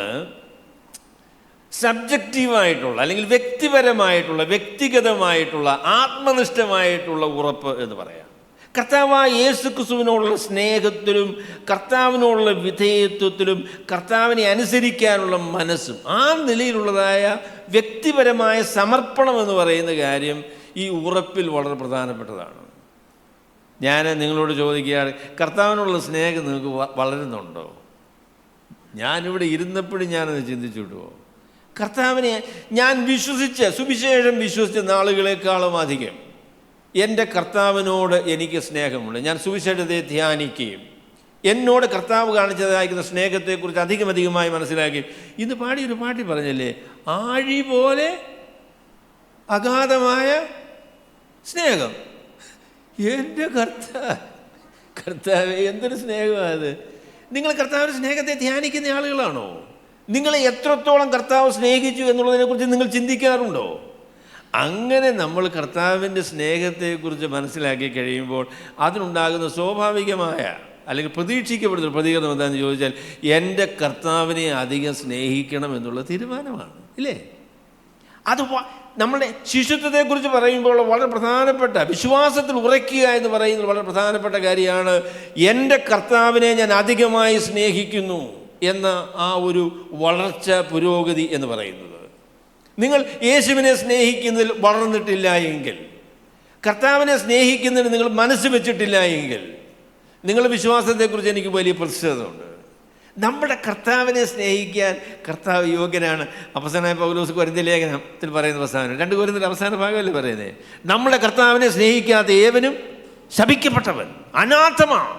സബ്ജക്റ്റീവായിട്ടുള്ള അല്ലെങ്കിൽ വ്യക്തിപരമായിട്ടുള്ള, വ്യക്തിഗതമായിട്ടുള്ള, ആത്മനിഷ്ഠമായിട്ടുള്ള ഉറപ്പ് എന്ന് പറയാം. കർത്താവായ യേശുക്രിസ്തുവിനോടുള്ള സ്നേഹത്തിലും കർത്താവിനോടുള്ള വിധേയത്വത്തിലും കർത്താവിനെ അനുസരിക്കാനുള്ള മനസ്സും ആ നിലയിലുള്ളതായ വ്യക്തിപരമായ സമർപ്പണം എന്ന് പറയുന്ന കാര്യം ഈ ഉറപ്പിൽ വളരെ പ്രധാനപ്പെട്ടതാണ്. ഞാൻ നിങ്ങളോട് ചോദിക്കുകയാണ്, കർത്താവിനോടുള്ള സ്നേഹം നിങ്ങൾക്ക് വളരുന്നുണ്ടോ? ഞാനിവിടെ ഇരുന്നപ്പോഴും ഞാനത് ചിന്തിച്ചുവിടുമോ? കർത്താവിനെ ഞാൻ സുവിശേഷം വിശ്വസിച്ച നാളുകളെക്കാളും അധികം എൻ്റെ കർത്താവിനോട് എനിക്ക് സ്നേഹമുണ്ട്. ഞാൻ സുവിശേഷത്തെ ധ്യാനിക്കുകയും എന്നോട് കർത്താവ് കാണിച്ചതായിരിക്കുന്ന സ്നേഹത്തെക്കുറിച്ച് അധികമായി മനസ്സിലാക്കി. ഇന്ന് പാടിയൊരു പാട്ടി പറഞ്ഞല്ലേ, ആഴി പോലെ അഗാധമായ സ്നേഹം. എൻ്റെ കർത്താവ് എന്തൊരു സ്നേഹമാണ് അത്! നിങ്ങൾ കർത്താവിൻ്റെ സ്നേഹത്തെ ധ്യാനിക്കുന്ന ആളുകളാണോ? നിങ്ങളെ എത്രത്തോളം കർത്താവ് സ്നേഹിച്ചു എന്നുള്ളതിനെക്കുറിച്ച് നിങ്ങൾ ചിന്തിക്കാറുണ്ടോ? അങ്ങനെ നമ്മൾ കർത്താവിൻ്റെ സ്നേഹത്തെക്കുറിച്ച് മനസ്സിലാക്കി കഴിയുമ്പോൾ അതിനുണ്ടാകുന്ന സ്വാഭാവികമായ അല്ലെങ്കിൽ പ്രതീക്ഷിക്കപ്പെടുന്ന പ്രതികരണം എന്താണെന്ന് ചോദിച്ചാൽ, എൻ്റെ കർത്താവിനെ അധികം സ്നേഹിക്കണം എന്നുള്ള തീരുമാനമാണ്, ഇല്ലേ? അത് നമ്മുടെ ശിശുത്വത്തെക്കുറിച്ച് പറയുമ്പോൾ വളരെ പ്രധാനപ്പെട്ട, വിശ്വാസത്തിൽ ഉറയ്ക്കുക എന്ന് പറയുന്നത് വളരെ പ്രധാനപ്പെട്ട കാര്യമാണ്. എൻ്റെ കർത്താവിനെ ഞാൻ അധികമായി സ്നേഹിക്കുന്നു എന്ന ആ ഒരു വളർച്ച, പുരോഗതി എന്ന് പറയുന്നത്. നിങ്ങൾ യേശുവിനെ സ്നേഹിക്കുന്നതിൽ വളർന്നിട്ടില്ല എങ്കിൽ, കർത്താവിനെ സ്നേഹിക്കുന്നതിന് നിങ്ങൾ മനസ്സ് വെച്ചിട്ടില്ല എങ്കിൽ, നിങ്ങളുടെ വിശ്വാസത്തെക്കുറിച്ച് എനിക്ക് വലിയ പ്രതിഷേധമുണ്ട്. നമ്മുടെ കർത്താവിനെ സ്നേഹിക്കാൻ കർത്താവ് യോഗ്യനാണ്. അപ്പസ്തലനായ പൗലോസ് കൊരിന്ത്യർ ലേഖനത്തിൽ പറയുന്ന പ്രസ്താവന 2 കൊരിന്ത്യർ അവസാന ഭാഗമല്ലേ പറയുന്നത്, നമ്മുടെ കർത്താവിനെ സ്നേഹിക്കാത്ത ഏവനും ശപിക്കപ്പെട്ടവൻ, അനാഥമാണ്.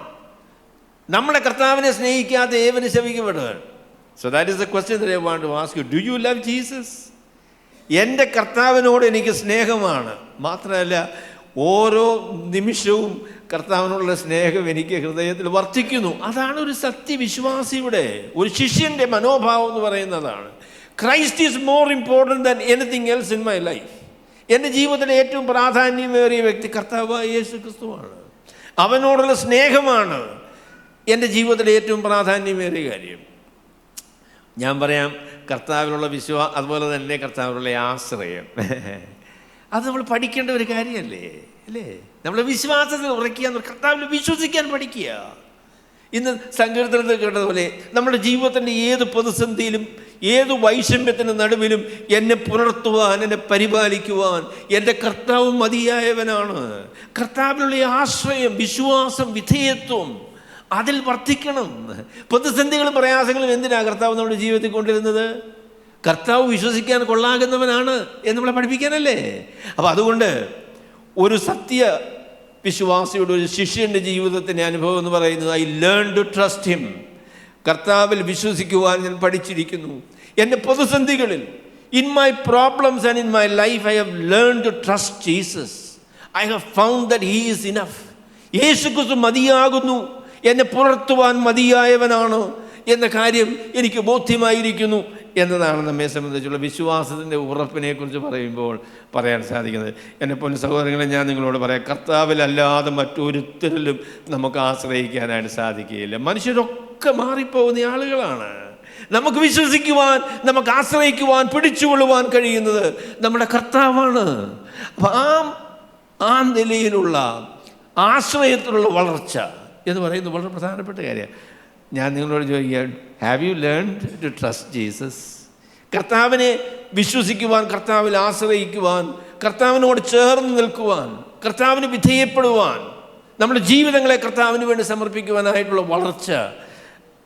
നമ്മുടെ കർത്താവിനെ സ്നേഹിക്കാത്ത ഏവനും ശപിക്കപ്പെട്ടവൻ. So that is the question that I want to ask you. Do you love Jesus? എൻ്റെ കർത്താവിനോട് എനിക്ക് സ്നേഹമാണ്. മാത്രമല്ല, ഓരോ നിമിഷവും കർത്താവിനുള്ള സ്നേഹം എനിക്ക് ഹൃദയത്തിൽ വർദ്ധിക്കുന്നു. അതാണ് ഒരു സത്യവിശ്വാസിയുടെ, ഒരു ശിഷ്യൻ്റെ മനോഭാവം എന്ന് പറയുന്നതാണ്. Christ is more important than anything else in my life. എൻ്റെ ജീവിതത്തിലെ ഏറ്റവും പ്രാധാന്യമേറിയ വ്യക്തി കർത്താവായ യേശു ക്രിസ്തുവാണ്. അവനോടുള്ള സ്നേഹമാണ് എൻ്റെ ജീവിതത്തിലെ ഏറ്റവും പ്രാധാന്യമേറിയ കാര്യം. ഞാൻ പറയാം, കർത്താവിനുള്ള അതുപോലെ തന്നെ കർത്താവിനുള്ള ആശ്രയം, അത് നമ്മൾ പഠിക്കേണ്ട ഒരു കാര്യമല്ലേ, അല്ലേ? നമ്മുടെ വിശ്വാസത്തിൽ ഉറക്കുക, കർത്താവിൽ വിശ്വസിക്കാൻ പഠിക്കുക. ഇന്ന് സങ്കീർത്തനത്തിൽ കേട്ടതുപോലെ നമ്മുടെ ജീവിതത്തിൻ്റെ ഏത് പ്രതിസന്ധിയിലും ഏത് വൈഷമ്യത്തിൻ്റെ നടുവിലും എന്നെ പുലർത്തുവാൻ, എന്നെ പരിപാലിക്കുവാൻ എൻ്റെ കർത്താവ് മതിയായവനാണ്. കർത്താവിലുള്ള ആശ്രയം, വിശ്വാസം, വിധേയത്വം അതിൽ വർദ്ധിക്കണം. പ്രതിസന്ധികളും പ്രയാസങ്ങളും എന്തിനാണ് കർത്താവ് നമ്മുടെ ജീവിതത്തിൽ കൊണ്ടിരുന്നത്? കർത്താവ് വിശ്വസിക്കാൻ കൊള്ളാകുന്നവനാണ് എന്ന് നമ്മളെ പഠിപ്പിക്കാനല്ലേ. അപ്പോൾ അതുകൊണ്ട് ഒരു സത്യ വിശ്വാസിയുടെ, ഒരു ശിഷ്യൻ്റെ ജീവിതത്തിൻ്റെ അനുഭവം എന്ന് പറയുന്നത്, I learn to trust him. കർത്താവിൽ വിശ്വസിക്കുവാൻ ഞാൻ പഠിച്ചിരിക്കുന്നു. എൻ്റെ പ്രതിസന്ധികളിൽ, in my problems and in my life, I have learn to trust Jesus. I have found that he is enough. യേശു ക്രിസ്തു മതിയാകുന്നു, എന്നെ പുലർത്തുവാൻ മതിയായവനാണ് എന്ന കാര്യം എനിക്ക് ബോധ്യമായിരിക്കുന്നു എന്നതാണ് നമ്മെ സംബന്ധിച്ചുള്ള വിശ്വാസത്തിൻ്റെ ഉറപ്പിനെക്കുറിച്ച് പറയുമ്പോൾ പറയാൻ സാധിക്കുന്നത്. എൻ്റെ പൊന്നു സഹോദരങ്ങളെ, ഞാൻ നിങ്ങളോട് പറയാം, കർത്താവിലല്ലാതെ മറ്റൊരുത്തരിലും നമുക്ക് ആശ്രയിക്കാനായിട്ട് സാധിക്കുകയില്ല. മനുഷ്യരൊക്കെ മാറിപ്പോകുന്ന ആളുകളാണ്. നമുക്ക് വിശ്വസിക്കുവാൻ, നമുക്ക് ആശ്രയിക്കുവാൻ, പിടിച്ചുകൊള്ളുവാൻ കഴിയുന്നത് നമ്മുടെ കർത്താവാണ്. അപ്പം ആ നിലയിലുള്ള ആശ്രയത്തിലുള്ള വളർച്ച എന്ന് പറയുന്നത് വളരെ പ്രധാനപ്പെട്ട കാര്യമാണ്. ഞാൻ നിങ്ങളോട് ചോദിക്കാൻ, have you learned to trust Jesus? കർത്താവിനെ വിശ്വസിക്കുവാൻ, കർത്താവിൽ ആശ്രയിക്കുവാൻ, കർത്താവിനോട് ചേർന്ന് നിൽക്കുവാൻ, കർത്താവിന് വിധേയപ്പെടുവാൻ, നമ്മുടെ ജീവിതങ്ങളെ കർത്താവിന് വേണ്ടി സമർപ്പിക്കുവാനായിട്ടുള്ള വളർച്ച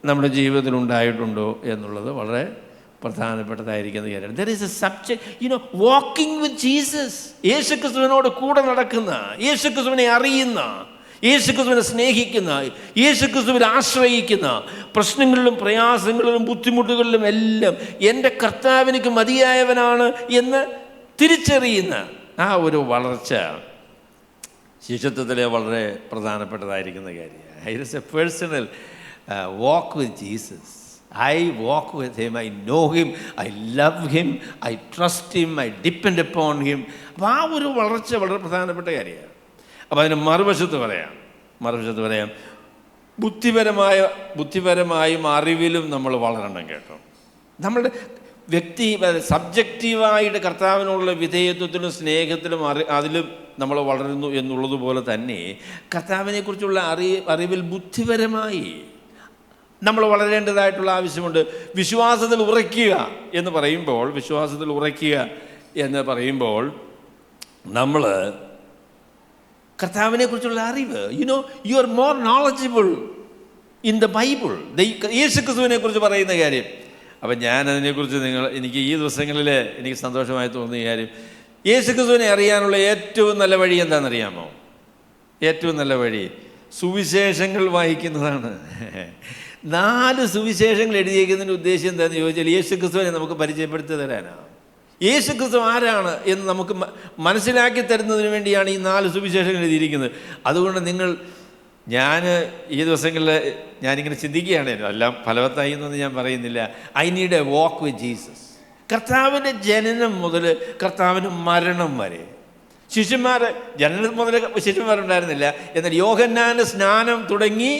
നമ്മുടെ ജീവിതത്തിൽ ഉണ്ടായിട്ടുണ്ടോ എന്നുള്ളത് വളരെ പ്രധാനപ്പെട്ടതായിരിക്കുന്ന കാര്യമാണ്. There is a subject, walking with Jesus. യേശുക്രിസ്തുവിനോട് കൂടെ നടക്കുന്ന, യേശുക്രിസ്തുവിനെ അറിയുന്ന, യേശുക്രിസ്തുവിനെ സ്നേഹിക്കുന്ന, യേശുക്രിസ്തുവിൽ ആശ്രയിക്കുന്ന, പ്രശ്നങ്ങളിലും പ്രയാസങ്ങളിലും ബുദ്ധിമുട്ടുകളിലും എല്ലാം എൻ്റെ കർത്താവിനിക്ക് മതിയായവനാണ് എന്ന് തിരിച്ചറിയുന്ന ആ ഒരു വളർച്ച ശിഷ്യത്വത്തിലെ വളരെ പ്രധാനപ്പെട്ടതായിരിക്കുന്ന കാര്യമാണ്. It is A personal walk with Jesus. I walk with him, I know him, I love him, I trust him, I depend upon him. അപ്പോൾ ആ ഒരു വളർച്ച വളരെ പ്രധാനപ്പെട്ട കാര്യമാണ്. അപ്പോൾ അതിന് മറുവശത്ത് പറയാം, ബുദ്ധിപരമായും അറിവിലും നമ്മൾ വളരണം കേട്ടോ. നമ്മളുടെ സബ്ജക്റ്റീവായിട്ട് കർത്താവിനുള്ള വിധേയത്വത്തിലും സ്നേഹത്തിലും അതിലും നമ്മൾ വളരുന്നു എന്നുള്ളതുപോലെ തന്നെ കർത്താവിനെക്കുറിച്ചുള്ള അറിവിൽ ബുദ്ധിപരമായി നമ്മൾ വളരേണ്ടതായിട്ടുള്ള ആവശ്യമുണ്ട്. വിശ്വാസത്തിൽ ഉറയ്ക്കുക എന്ന് പറയുമ്പോൾ നമ്മൾ കർത്താവിനെക്കുറിച്ചുള്ള അറിവ്, you are more knowledgeable in the Bible. യേശുക്രിസ്തുവിനെ കുറിച്ച് പറയുന്ന കാര്യം. അപ്പം ഞാൻ അതിനെക്കുറിച്ച് എനിക്ക് ഈ ദിവസങ്ങളിൽ എനിക്ക് സന്തോഷമായി തോന്നിയ കാര്യം, യേശുക്രിസ്തുവിനെ അറിയാനുള്ള ഏറ്റവും നല്ല വഴി എന്താണെന്നറിയാമോ? ഏറ്റവും നല്ല വഴി സുവിശേഷങ്ങൾ വായിക്കുന്നതാണ്. 4 സുവിശേഷങ്ങൾ എഴുതിയേക്കുന്നതിൻ്റെ ഉദ്ദേശം എന്താണെന്ന് ചോദിച്ചാൽ, യേശുക്രിസ്തുവിനെ നമുക്ക് പരിചയപ്പെടുത്തി തരാനാണ്. യേശുക്രിസ്തു ആരാണ് എന്ന് നമുക്ക് മനസ്സിലാക്കി തരുന്നതിന് വേണ്ടിയാണ് ഈ 4 സുവിശേഷങ്ങൾ എഴുതിയിരിക്കുന്നത്. അതുകൊണ്ട് ഞാൻ ഈ ദിവസങ്ങളിൽ ഞാനിങ്ങനെ ചിന്തിക്കുകയാണ്, എല്ലാം ഫലവത്തായി എന്നൊന്നും ഞാൻ പറയുന്നില്ല. I need a walk with Jesus. കർത്താവിൻ്റെ ജനനം മുതൽ കർത്താവിൻ്റെ മരണം വരെ ജനനം മുതൽ ശിഷ്യന്മാരുണ്ടായിരുന്നില്ല. എന്നാൽ യോഹന്നാൻ്റെ സ്നാനം തുടങ്ങി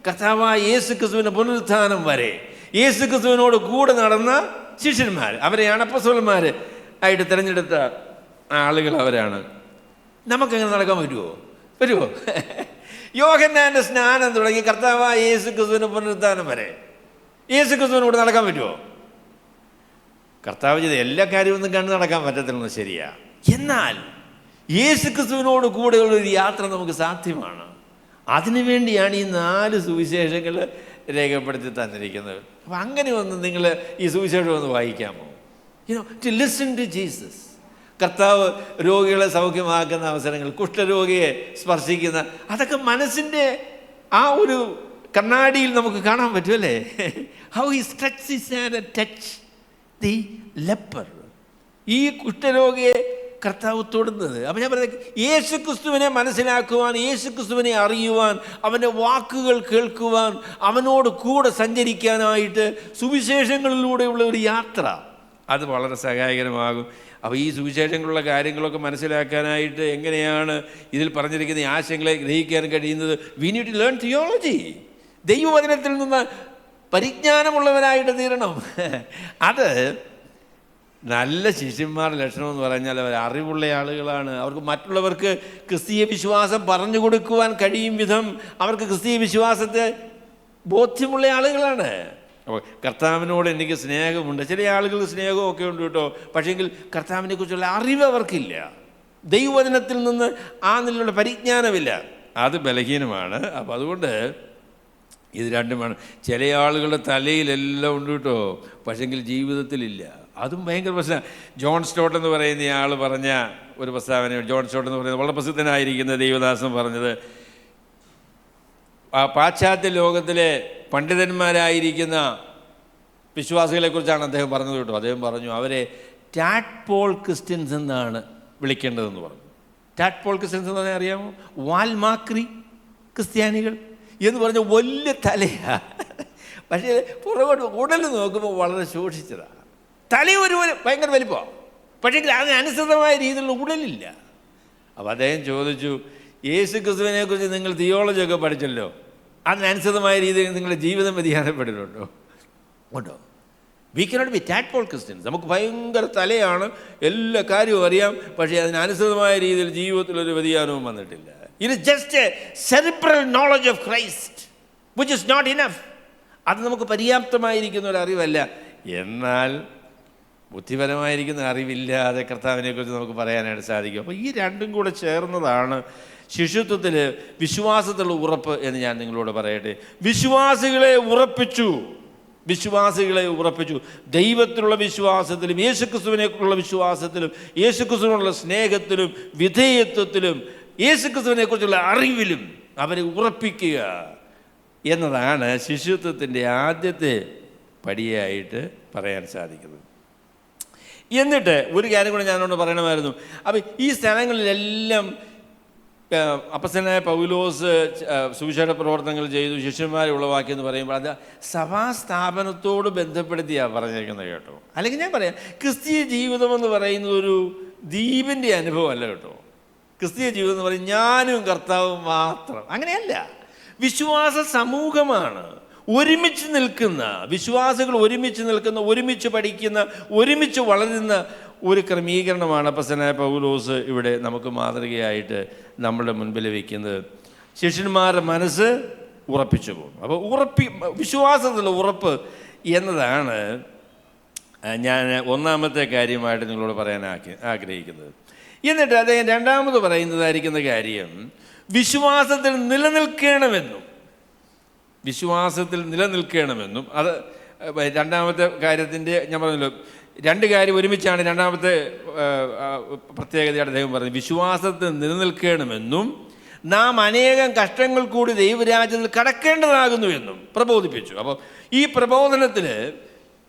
കർത്താവായ യേശുക്രിസ്തുവിൻ്റെ പുനരുത്ഥാനം വരെ യേശുക്രിസ്തുവിനോട് കൂടെ നടന്ന ശിഷ്യന്മാർ, അവരെയാണ് അപ്പോസ്തലന്മാർ ആയിട്ട് തിരഞ്ഞെടുത്ത ആളുകൾ അവരാണ്. നമുക്കങ്ങനെ നടക്കാൻ പറ്റുമോ? യോഹന്നാൻ്റെ സ്നാനം തുടങ്ങി കർത്താവായ യേശുക്രിസ്തുവിൻ്റെ പുനരുത്ഥാനം വരെ യേശുക്രിസ്തുവിനോട് നടക്കാൻ പറ്റുമോ? കർത്താവ് ചെയ്ത എല്ലാ കാര്യമൊന്നും കണ്ടു നടക്കാൻ പറ്റത്തില്ലെന്ന് ശരിയാ. എന്നാൽ യേശുക്രിസ്തുവിനോട് കൂടെയുള്ളൊരു യാത്ര നമുക്ക് സാധ്യമാണ്. അതിനുവേണ്ടിയാണ് ഈ 4 സുവിശേഷങ്ങൾ രേഖപ്പെടുത്തി തന്നിരിക്കുന്നത്. അപ്പം അങ്ങനെ ഒന്ന് നിങ്ങൾ ഈ സുവിശേഷം ഒന്ന് വായിക്കാമോ? To listen to Jesus. കർത്താവ് രോഗികളെ സൗഖ്യമാക്കുന്ന അവസരങ്ങൾ, കുഷ്ഠരോഗിയെ സ്പർശിക്കുന്ന, അതൊക്കെ മനസ്സിൻ്റെ ആ ഒരു കണ്ണാടിയിൽ നമുക്ക് കാണാൻ പറ്റുമല്ലേ? How he stretches his hand and touch the leper. ഈ കുഷ്ഠരോഗിയെ കർത്താവ് തൊടുന്നത്. അപ്പം ഞാൻ പറയുന്നത്, യേശുക്രിസ്തുവിനെ മനസ്സിലാക്കുവാൻ, യേശുക്രിസ്തുവിനെ അറിയുവാൻ, അവൻ്റെ വാക്കുകൾ കേൾക്കുവാൻ, അവനോട് കൂടെ സഞ്ചരിക്കാനായിട്ട് സുവിശേഷങ്ങളിലൂടെയുള്ള ഒരു യാത്ര അത് വളരെ സഹായകരമാകും. അപ്പോൾ ഈ സുവിശേഷങ്ങളുള്ള കാര്യങ്ങളൊക്കെ മനസ്സിലാക്കാനായിട്ട് എങ്ങനെയാണ് ഇതിൽ പറഞ്ഞിരിക്കുന്ന ഈ ആശയങ്ങളെ ഗ്രഹിക്കാൻ കഴിയുന്നത്? We need to learn theology. ദൈവവചനത്തിൽ നിന്ന് പരിജ്ഞാനമുള്ളവരായിട്ട് തീരണം. അത് നല്ല ശിഷ്യന്മാരുടെ ലക്ഷണമെന്ന് പറഞ്ഞാൽ അവർ അറിവുള്ള ആളുകളാണ്. അവർക്ക് മറ്റുള്ളവർക്ക് ക്രിസ്തീയ വിശ്വാസം പറഞ്ഞു കൊടുക്കുവാൻ കഴിയും വിധം അവർക്ക് ക്രിസ്തീയ വിശ്വാസത്തെ ബോധ്യമുള്ള ആളുകളാണ്. അപ്പോൾ കർത്താവിനോട് എനിക്ക് സ്നേഹമുണ്ട്. ചില ആളുകൾക്ക് സ്നേഹമൊക്കെ ഉണ്ട് കേട്ടോ, പക്ഷേങ്കിൽ കർത്താവിനെ കുറിച്ചുള്ള അറിവ് അവർക്കില്ല. ദൈവവചനത്തിൽ നിന്ന് ആ നിലയിലുള്ള പരിജ്ഞാനമില്ല. അത് ബലഹീനമാണ്. അപ്പോൾ അതുകൊണ്ട് ഇത് രണ്ടുമാണ്. ചില ആളുകളുടെ തലയിലെല്ലാം ഉണ്ട് കേട്ടോ, പക്ഷെങ്കിൽ ജീവിതത്തിലില്ല. അതും ഭയങ്കര പ്രശ്നം. ജോൺ സ്റ്റോട്ട് എന്ന് പറയുന്ന ആൾ പറഞ്ഞ ഒരു പ്രസ്താവന, ജോൺ സ്റ്റോട്ട് എന്ന് പറയുന്നത് വളരെ പ്രസിദ്ധനായിരിക്കുന്ന ദൈവദാസൻ പറഞ്ഞത്, പാശ്ചാത്യ ലോകത്തിലെ പണ്ഡിതന്മാരായിരിക്കുന്ന വിശ്വാസികളെക്കുറിച്ചാണ് അദ്ദേഹം പറഞ്ഞത് കേട്ടോ. അദ്ദേഹം പറഞ്ഞു, അവരെ ടാഡ്പോൾ ക്രിസ്ത്യൻസ് എന്നാണ് വിളിക്കേണ്ടതെന്ന് പറഞ്ഞു. ടാഡ്പോൾ ക്രിസ്ത്യൻസ് എന്ന് പറഞ്ഞാൽ അറിയാമോ? വാൽമാക്രി ക്രിസ്ത്യാനികൾ എന്ന് പറഞ്ഞ വലിയ തലയാണ്, പക്ഷേ പുറകോട്ട് ഉടൽ നോക്കുമ്പോൾ വളരെ ശോഷിച്ചതാണ്. തല ഒരു ഭയങ്കര വലിപ്പമാണ്, പക്ഷേ അതിനനുസൃതമായ രീതിയിലുള്ള ഉടലില്ല. അപ്പോൾ അദ്ദേഹം ചോദിച്ചു, യേശു ക്രിസ്തുവിനെക്കുറിച്ച് നിങ്ങൾ തിയോളജിയൊക്കെ പഠിച്ചല്ലോ, അതിനനുസൃതമായ രീതിയിൽ നിങ്ങളുടെ ജീവിതം വ്യതിയാനപ്പെട്ടിട്ടുണ്ടോ? ഉണ്ടോ? We cannot be tadpole Christians. നമുക്ക് ഭയങ്കര തലയാണ്, എല്ലാ കാര്യവും അറിയാം, പക്ഷേ അതിനനുസൃതമായ രീതിയിൽ ജീവിതത്തിലൊരു വ്യതിയാനവും വന്നിട്ടില്ല. It is just a cerebral knowledge of Christ which is not enough. അത് നമുക്ക് പര്യാപ്തമായിരിക്കുന്ന ഒരു അറിവല്ല. എന്നാൽ ബുദ്ധിപരമായിരിക്കുന്ന അറിവില്ലാതെ കർത്താവിനെക്കുറിച്ച് നമുക്ക് പറയാനായിട്ട് സാധിക്കും. അപ്പോൾ ഈ രണ്ടും കൂടെ ചേർന്നതാണ് ശിഷ്യത്വത്തിൽ വിശ്വാസത്തിലുള്ള ഉറപ്പ് എന്ന് ഞാൻ നിങ്ങളോട് പറയട്ടെ. വിശ്വാസികളെ ഉറപ്പിച്ചു, ദൈവത്തിലുള്ള വിശ്വാസത്തിലും യേശുക്രിസ്തുവിനെക്കുറിച്ചുള്ള വിശ്വാസത്തിലും യേശുക്രിസ്തുവിനുള്ള സ്നേഹത്തിലും വിധേയത്വത്തിലും യേശുക്രിസ്തുവിനെക്കുറിച്ചുള്ള അറിവിലും അവരെ ഉറപ്പിക്കുക എന്നതാണ് ശിഷ്യത്വത്തിൻ്റെ ആദ്യത്തെ പടിയായിട്ട് പറയാൻ സാധിക്കുന്നത്. എന്നിട്ട് ഒരു കാര്യം കൂടെ ഞാനോട് പറയണമായിരുന്നു. അപ്പം ഈ സ്ഥലങ്ങളിലെല്ലാം അപ്പസ്തലനായ പൗലോസ് സുവിശേഷ പ്രവർത്തനങ്ങൾ ചെയ്തു, ശിഷ്യന്മാരെ ഉളവാക്കി എന്ന് പറയുമ്പോൾ അത് സഭാസ്ഥാപനത്തോട് ബന്ധപ്പെടുത്തിയാണ് പറഞ്ഞേക്കുന്നത് കേട്ടോ. അല്ലെങ്കിൽ ഞാൻ പറയാം, ക്രിസ്തീയ ജീവിതം എന്ന് പറയുന്നത് ഒരു ദ്വീപിൻ്റെ അനുഭവമല്ല കേട്ടോ. ക്രിസ്തീയ ജീവിതം എന്ന് പറയും ഞാനും കർത്താവും മാത്രം, അങ്ങനെയല്ല. വിശ്വാസ സമൂഹമാണ്, ഒരുമിച്ച് നിൽക്കുന്ന വിശ്വാസികൾ, ഒരുമിച്ച് നിൽക്കുന്ന, ഒരുമിച്ച് പഠിക്കുന്ന, ഒരുമിച്ച് വളരുന്ന ഒരു ക്രമീകരണമാണ് അപ്പസ്തലനായ പൗലോസ് ഇവിടെ നമുക്ക് മാതൃകയായിട്ട് നമ്മുടെ മുൻപിൽ വയ്ക്കുന്നത്. ശിഷ്യന്മാരുടെ മനസ്സ് ഉറപ്പിച്ചു പോകും. അപ്പോൾ വിശ്വാസത്തിലുള്ള ഉറപ്പ് എന്നതാണ് ഞാൻ ഒന്നാമത്തെ കാര്യമായിട്ട് നിങ്ങളോട് പറയാൻ ആഗ്രഹിക്കുന്നത്. എന്നിട്ട് അദ്ദേഹം രണ്ടാമത് പറയുന്നതായിരിക്കുന്ന കാര്യം വിശ്വാസത്തിൽ നിലനിൽക്കണമെന്നും അത് രണ്ടാമത്തെ കാര്യത്തിൻ്റെ ഞാൻ പറഞ്ഞല്ലോ, രണ്ട് കാര്യം ഒരുമിച്ചാണ്. രണ്ടാമത്തെ പ്രത്യേകതയാണ് അദ്ദേഹം പറഞ്ഞത്, വിശ്വാസത്തിൽ നിലനിൽക്കണമെന്നും നാം അനേകം കഷ്ടങ്ങൾ കൂടി ദൈവരാജ്യത്തിൽ കടക്കേണ്ടതാകുന്നു എന്നും പ്രബോധിപ്പിച്ചു. അപ്പോൾ ഈ പ്രബോധനത്തിൽ,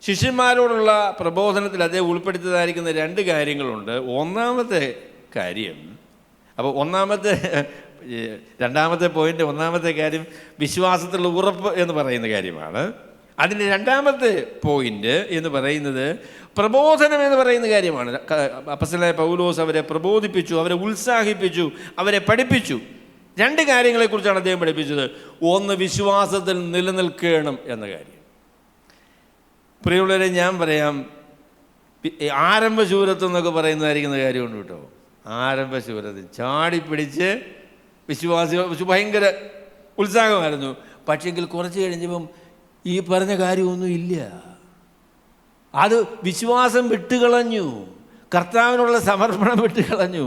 ശിഷ്യന്മാരോടുള്ള പ്രബോധനത്തിൽ അദ്ദേഹം ഉൾപ്പെടുത്തിയതായിരിക്കുന്ന രണ്ട് കാര്യങ്ങളുണ്ട്. ഒന്നാമത്തെ കാര്യം, അപ്പോൾ രണ്ടാമത്തെ പോയിൻ്റ്, ഒന്നാമത്തെ കാര്യം വിശ്വാസത്തിലുള്ള ഉറപ്പ് എന്ന് പറയുന്ന കാര്യമാണ്. അതിൻ്റെ രണ്ടാമത്തെ പോയിൻ്റ് എന്ന് പറയുന്നത് പ്രബോധനം എന്ന് പറയുന്ന കാര്യമാണ്. അപ്പസ്തലനായ പൗലോസ് അവരെ പ്രബോധിപ്പിച്ചു, അവരെ ഉത്സാഹിപ്പിച്ചു, അവരെ പഠിപ്പിച്ചു. രണ്ട് കാര്യങ്ങളെക്കുറിച്ചാണ് അദ്ദേഹം പഠിപ്പിച്ചത്. ഒന്ന്, വിശ്വാസത്തിൽ നിലനിൽക്കണം എന്ന കാര്യം. പ്രിയമുള്ളവരെ, ഞാൻ പറയാം, ആരംഭശൂരത്വം എന്നൊക്കെ പറയുന്നതായിരിക്കുന്ന കാര്യമുണ്ട് കേട്ടോ. ആരംഭശൂരത്തിൽ ചാടിപ്പിടിച്ച് വിശ്വാസികൾ ഭയങ്കര ഉത്സാഹമായിരുന്നു. പക്ഷെങ്കിൽ കുറച്ച് കഴിഞ്ഞപ്പം ഈ പറഞ്ഞ കാര്യമൊന്നും ഇല്ല. അത് വിശ്വാസം വിട്ടുകളഞ്ഞു, കർത്താവിനുള്ള സമർപ്പണം വിട്ടുകളഞ്ഞു.